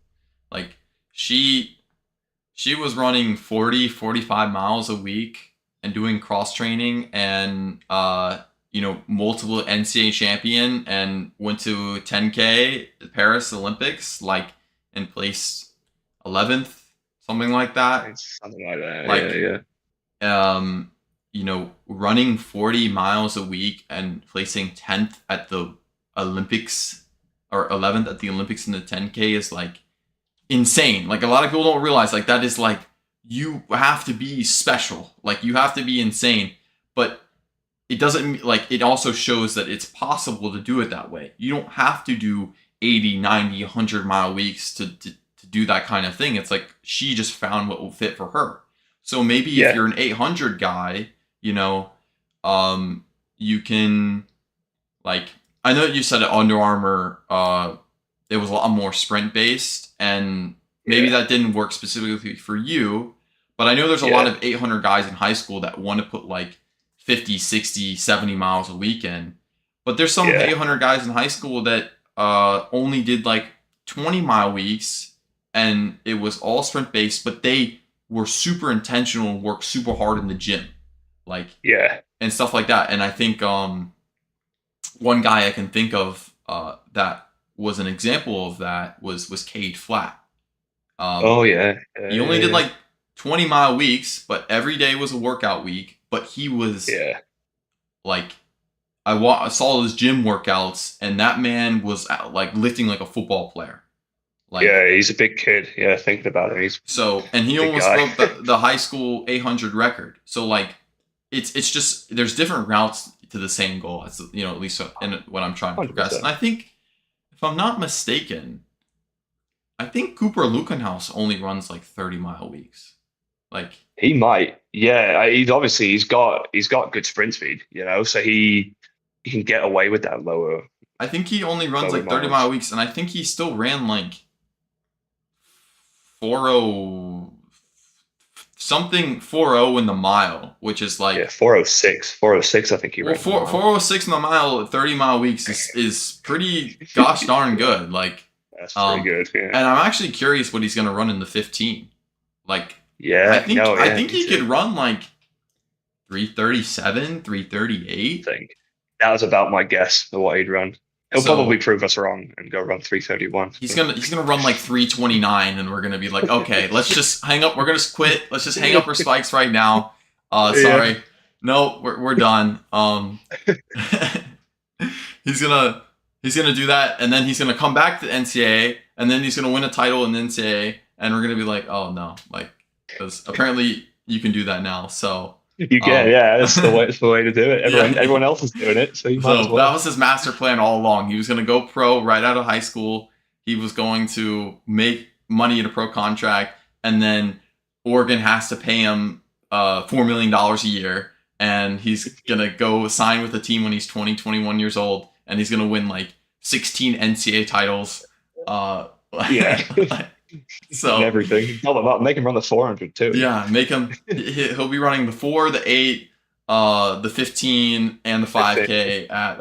Like she she was running 40, 45 miles a week and doing cross training and multiple NCAA champion and went to 10K Paris Olympics like and placed 11th, something like that. It's something like that. Like Yeah, running 40 miles a week and placing 10th at the Olympics or 11th at the Olympics in the 10K is like insane. Like a lot of people don't realize like that is like you have to be special. Like you have to be insane. But it doesn't like it also shows that it's possible to do it that way. You don't have to do 80, 90, 100-mile weeks to do that kind of thing. It's like she just found what will fit for her. So maybe if yeah, you're an 800 guy, you can like I know you said at Under Armour it was a lot more sprint based and maybe yeah, that didn't work specifically for you, but I know there's a lot yeah, of 800 guys in high school that want to put like 50, 60, 70 miles a weekend. But there's some yeah, 800 guys in high school that only did like 20-mile weeks and it was all sprint based, but they were super intentional and worked super hard in the gym. Like yeah. and stuff like that. And I think one guy I can think of that was an example of that was Cade Flat. Um, Oh yeah, he only did yeah, like 20-mile weeks, but every day was a workout week. But he was yeah. like, I saw his gym workouts, and that man was like lifting like a football player. Like Yeah, he's a big kid. Yeah, thinking about it, he's so, and he a big almost guy. broke the high school 800 record. So like, it's just there's different routes to the same goal. It's at least in what I'm trying to progress. And 100%. I think if I'm not mistaken, I think Cooper Lukenhaus only runs like 30-mile weeks. Like He might. Yeah, he's got good sprint speed, so he can get away with that I think he only runs lower like 30-mile miles. weeks, and I think he still ran like 40 something 40 in the mile, which is Yeah, like 406 I think he well ran for a mile. 406 in the mile, 30-mile weeks is pretty gosh darn good. Like That's pretty um, good. Yeah, and I'm actually curious what he's gonna run in the 15. Like I yeah, think no, I yeah, think me he could too. run like 337, 338. I think that was about my guess of what he'd run. He'll probably So prove us wrong and go run 331. he's gonna run like 329, and we're gonna be like, okay, let's just hang up. We're gonna quit. Let's just hang up our spikes right now. Yeah, Sorry, no, we're done. He's gonna he's gonna do that, and then he's gonna come back to the NCAA, and then he's gonna win a title in the NCAA, and we're gonna be like, oh no, like because apparently you can do that now. So you can. um, Yeah, that's the way. It's the way to do it. yeah. Everyone else is doing it, so you might as So that well. was his master plan all along. He was going to go pro right out of high school. He was going to make money in a pro contract, and then Oregon has to pay him $4 million a year, and he's gonna go sign with a team when he's 20, 21 years old, and he's gonna win like 16 NCAA titles. Uh, Yeah, and so everything. All about make him run the 400 too. yeah, make him. He'll be running the 4, the 8, the 15, and the 5K at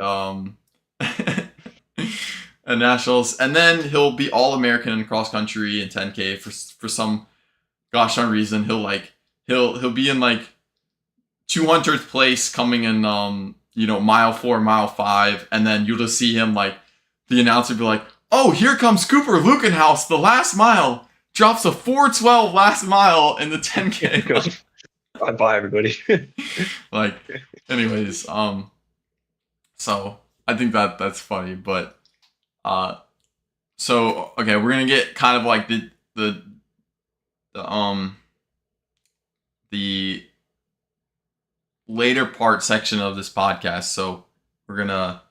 at nationals, and then he'll be all American in cross country and 10K for some gosh darn reason. He'll be in like 200th place coming in mile 4, mile 5, and then you'll just see him like the announcer be like, oh, here comes Cooper Lukenhaus, the last mile. Drops a 4:12 last mile in the 10K. Bye, everybody. Like, anyways, so I think that's funny, but so okay, we're gonna get kind of like the the later part section of this podcast, so we're gonna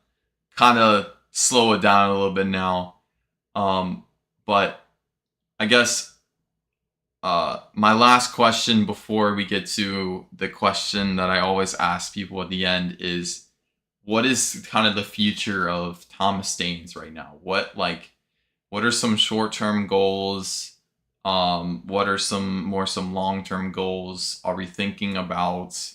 kind of slow it down a little bit now, but I guess my last question before we get to the question that I always ask people at the end is, what is kind of the future of Thomas Staines right now? What are some short-term goals? What are some long-term goals? Are we thinking about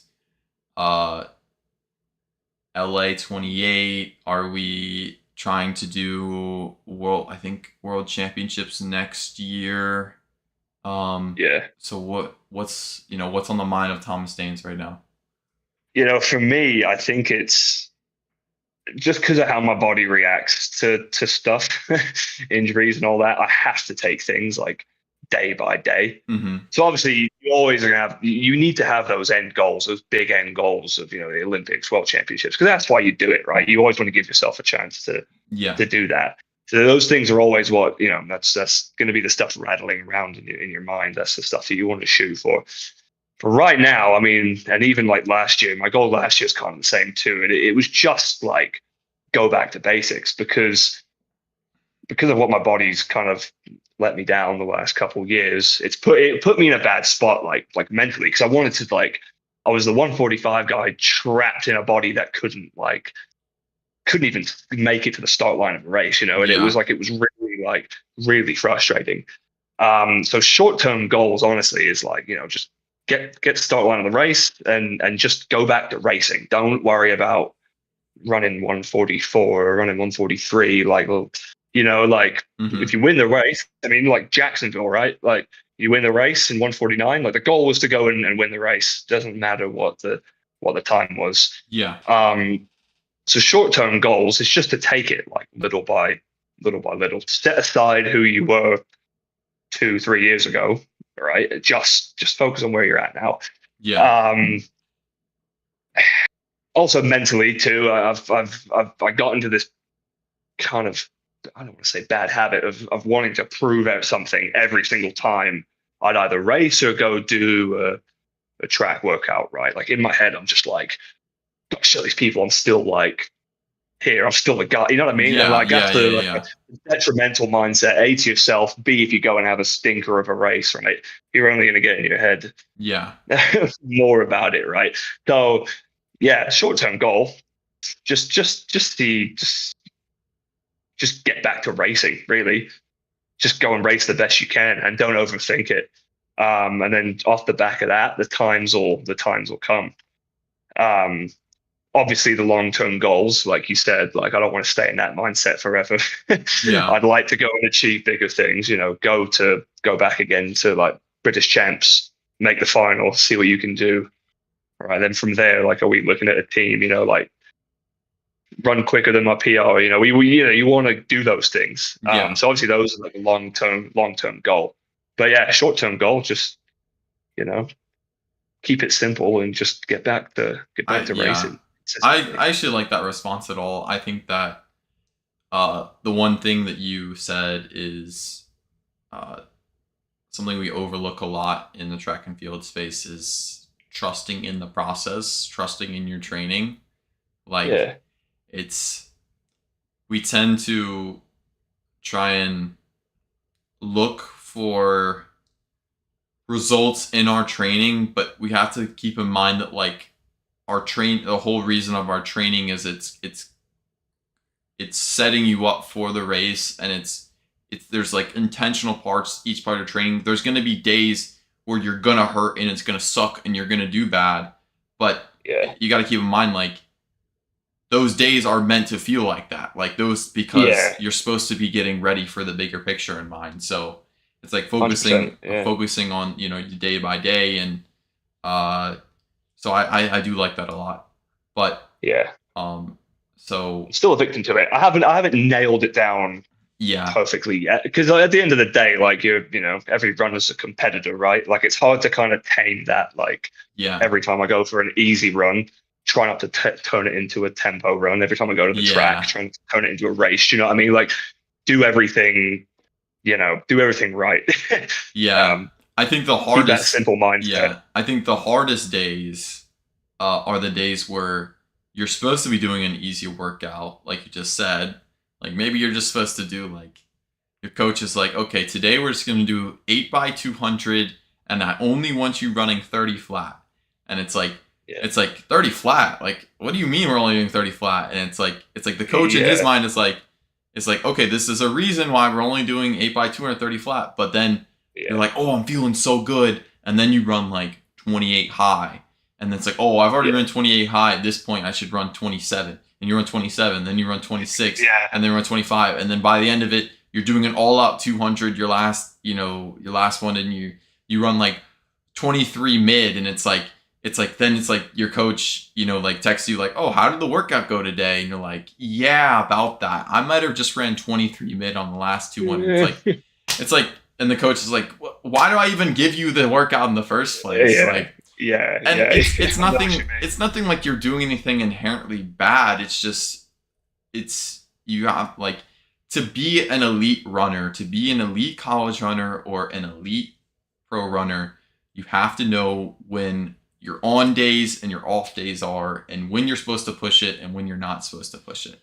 LA 28? Are we trying to do world championships next year? Yeah. So what's on the mind of Thomas Daines right now? For me, I think it's just because of how my body reacts to stuff, injuries and all that. I have to take things like day by day. Mm-hmm. So obviously, you always are gonna have. You need to have those end goals, those big end goals of the Olympics, World Championships, because that's why you do it, right? You always want to give yourself a chance Yeah. to do that. So those things are always what That's going to be the stuff rattling around in your mind. That's the stuff that you want to shoot for. For right now, I mean, and even like last year, my goal last year is kind of the same too. And it was just like go back to basics because of what my body's kind of let me down the last couple of years. It put me in a bad spot, like mentally, because I wanted to I was the 145 guy trapped in a body that couldn't even make it to the start line of a race, and Yeah. it was really really frustrating. So short term goals, honestly, is just get the start line of the race and just go back to racing. Don't worry about running 144 or running 143. Mm-hmm. If you win the race, I mean, like Jacksonville, right? Like you win the race in 149. Like the goal was to go and win the race. Doesn't matter what the time was. Yeah. So short term goals is just to take it like little. Set aside who you were 2-3 years ago, right? Just focus on where you're at now. Yeah. Um, Also mentally too, I got into this kind of, I don't want to say bad habit of wanting to prove out something every single time I'd either race or go do a track workout, right? Like in my head, I'm just like, gotta show these people I'm still like here. I'm still a guy. You know what I mean? And Yeah. like Yeah. that's Yeah. the like Yeah. a detrimental mindset. A, to yourself. B, if you go and have a stinker of a race, right? You're only going to get in your head Yeah. more about it, right? So yeah, short term goal, just get back to racing. Really, just go and race the best you can, and don't overthink it. And then off the back of that, the times will come. Um, Obviously the long-term goals, like you said, like I don't want to stay in that mindset forever. Yeah. I'd like to go and achieve bigger things, go back again to like British champs, make the final, see what you can do. All right. Then from there, like, are we looking at a team, like run quicker than my PR? You want to do those things. Yeah. So obviously those are like a long-term goal. But yeah, short-term goal, just, you know, keep it simple and just get back to Yeah. racing consistently. I actually like that response at all. I think that the one thing that you said is uh, something we overlook a lot in the track and field space is trusting in the process, trusting in your training. Like Yeah. it's we tend to try and look for results in our training, but we have to keep in mind that like the whole reason of our training is it's setting you up for the race, and it's there's like intentional parts each part of training. There's going to be days where you're going to hurt and it's going to suck and you're going to do bad, but Yeah. you got to keep in mind like those days are meant to feel like that, like those, because Yeah. you're supposed to be getting ready for the bigger picture in mind. So it's like 100%. Yeah. focusing on day by day, and so I do like that a lot. But Yeah. so I'm still a victim to it. I haven't nailed it down yeah. perfectly yet, because at the end of the day, like every runner's a competitor, right? Like it's hard to kind of tame that. Like Yeah. every time I go for an easy run, try not to turn it into a tempo run. Every time I go to the track, Yeah. trying to turn it into a race. You know what I mean? Like do everything, do everything right. Yeah. I think the Keep that hardest simple mindset. Yeah, I think the hardest days are the days where you're supposed to be doing an easy workout, like you just said. Like maybe you're just supposed to do like your coach is like, okay, today we're just gonna do 8x200, and I only want you running 30 flat. And it's like Yeah. 30 flat. Like, what do you mean we're only doing 30 flat? And it's like the coach in his Yeah. mind is like, okay, this is a reason why we're only doing 8x230 flat. But then Yeah. you're like, oh, I'm feeling so good, and then you run like 28 high, and then it's like, oh, I've already Yeah. run 28 high. At this point, I should run 27, and you run 27, then you run 26, Yeah. and then run 25, and then by the end of it, you're doing an all out 200, your last one, and you run like 23 mid, and it's like your coach, like texts you like, oh, how did the workout go today? And you're like, yeah, about that. I might have just ran 23 mid on the last 200. It's like, and the coach is like, why do I even give you the workout in the first place? It's nothing. It's nothing like you're doing anything inherently bad. It's just, you have like, to be an elite runner, to be an elite college runner or an elite pro runner, you have to know when your on days and your off days are, and when you're supposed to push it and when you're not supposed to push it.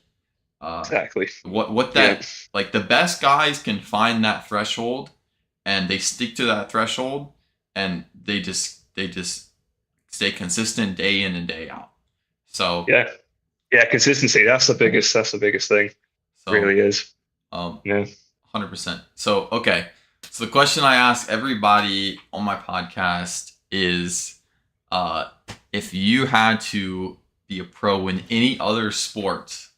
Exactly. Like the best guys can find that threshold, and they stick to that threshold, and they just stay consistent day in and day out. So consistency. That's the biggest thing. So, it really is. 100%. So okay. So the question I ask everybody on my podcast is, if you had to be a pro in any other sport,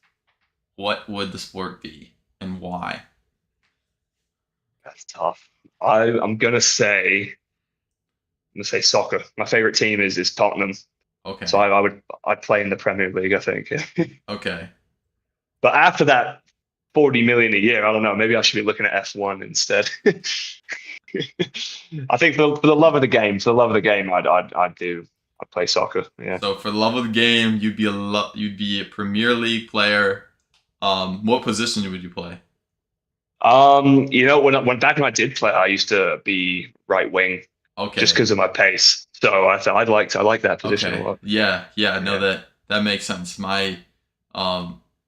what would the sport be and why? That's tough. I'm gonna say soccer. My favorite team is Tottenham. Okay. So I'd play in the Premier League, I think. Okay. But after that 40 million a year, I don't know. Maybe I should be looking at F1 instead. I think for the love of the game, I'd play soccer. Yeah. So for the love of the game, you'd be a Premier League player. What position would you play? When back when I did play, I used to be right wing. Okay. Just because of my pace. So I thought I like that position a lot. Yeah. No, that makes sense. My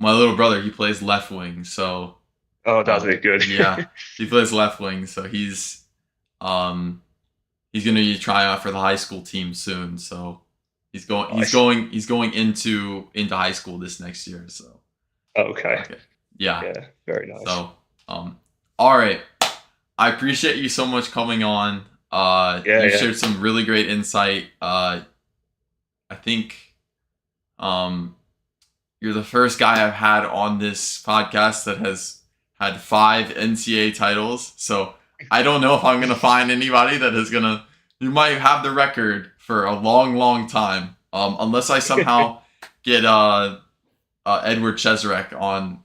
little brother, he plays left wing. So. Oh, that's good. Yeah, he plays left wing. So he's gonna be trying out for the high school team soon. So he's going into high school this next year. So. Okay. Yeah. Very nice. So, all right. I appreciate you so much coming on. You shared some really great insight. I think, you're the first guy I've had on this podcast that has had 5 NCAA titles. So I don't know if I'm going to find anybody that is you might have the record for a long, long time. Unless I somehow get, Edward Cheserek on.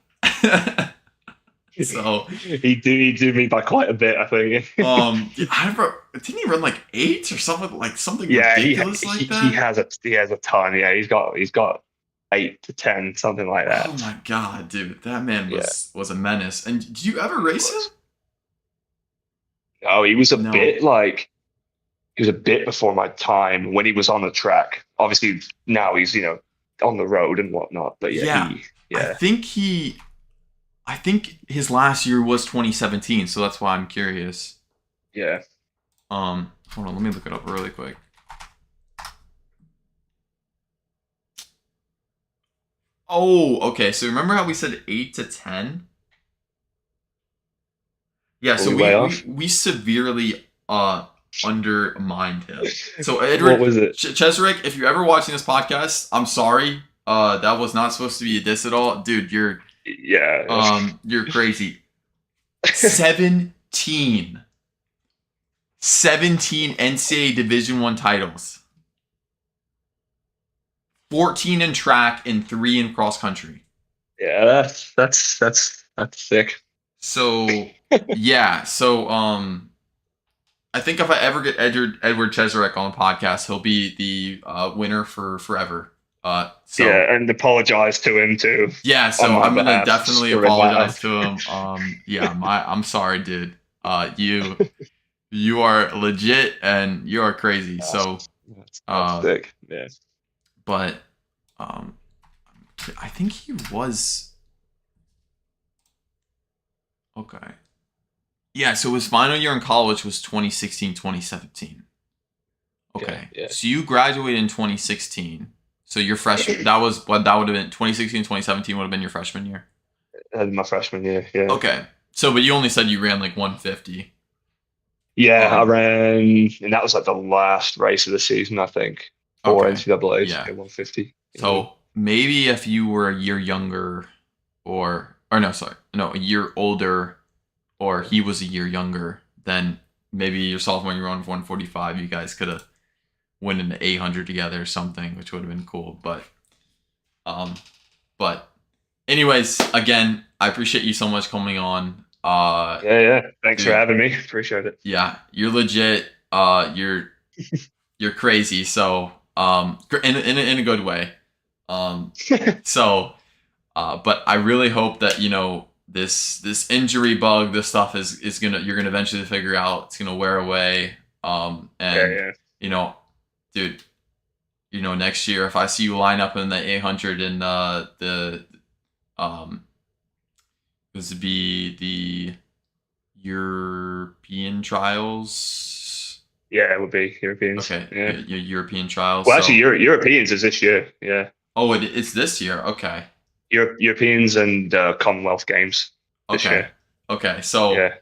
So he do me by quite a bit, I think. Didn't he run like 8 or something ridiculous that? He has a ton. Yeah, he's got 8 to 10, something like that. Oh my god, dude, that man was a menace. And did you ever race him? Oh, he was a bit before my time when he was on the track. Obviously, now he's on the road and whatnot. But I think his last year was 2017, so that's why I'm curious. Yeah. Hold on, let me look it up really quick. Oh, okay. So remember how we said 8 to 10? Yeah, so we severely undermined him. So Edward, what was it? Cheserek, if you're ever watching this podcast, I'm sorry. That was not supposed to be a diss at all. Dude, you're crazy. 17 NCAA Division I titles. 14 in track and 3 in cross country. Yeah, that's sick. So yeah, so I think if I ever get Edward Cheserek on the podcast, he'll be the winner for forever. And apologize to him too. Yeah, so I'm gonna definitely apologize to him. I'm sorry, dude. You are legit and you are crazy. So that's sick. Yeah. But I think he was okay. Yeah, so his final year in college was 2016, 2017. Okay. Yeah. So you graduated in 2016. So your freshman, that would have been 2016, 2017 would have been your freshman year? My freshman year, yeah. Okay. So, but you only said you ran like 150. Yeah, I ran, and that was like the last race of the season, I think, for NCAA. Yeah. 150. So maybe if you were a year younger a year older, or he was a year younger, then maybe your sophomore year on 145, you guys could have went into 800 together or something, which would have been cool. Um, but anyways, again, I appreciate you so much coming on. Yeah, yeah. Thanks for Dude, having me. Appreciate it. yeah, you're legit. You're crazy. So in a good way. Um, so but I really hope that this injury bug, this stuff is gonna you're gonna eventually figure out. It's gonna wear away. Yeah, And yeah. you know, dude, next year if I see you line up in the 800 in the um this would be the European trials. Yeah, it would be Europeans. Okay, Yeah. your European trials. Well, actually, So Europeans is this year. Yeah. it's this year. Okay, Europeans and Commonwealth Games this okay, year. okay. So Yeah.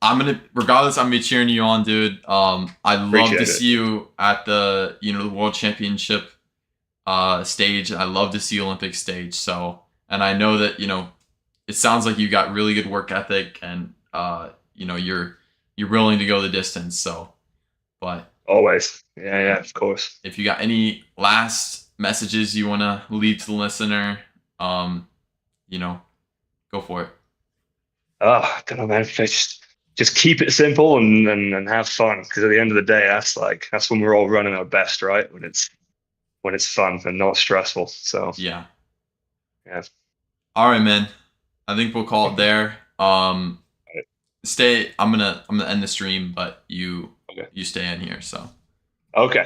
I'm gonna, regardless, I'm gonna be cheering you on, dude. I'd love to Appreciate it. see you at the the World Championship stage. I love to see Olympic stage. So, and I know that it sounds like you got really good work ethic, and you're willing to go the distance. So, but Always. Yeah, yeah, of course. if you got any last messages you want to leave to the listener, um, you know, go for it. Oh, I don't know, man. Just keep it simple and have fun. Because at the end of the day, that's when we're all running our best, right? When it's fun and not stressful. So Yeah. yeah. All right, man. I think we'll call it there. Stay. I'm gonna end the stream, but you Okay. you stay in here. So. Okay.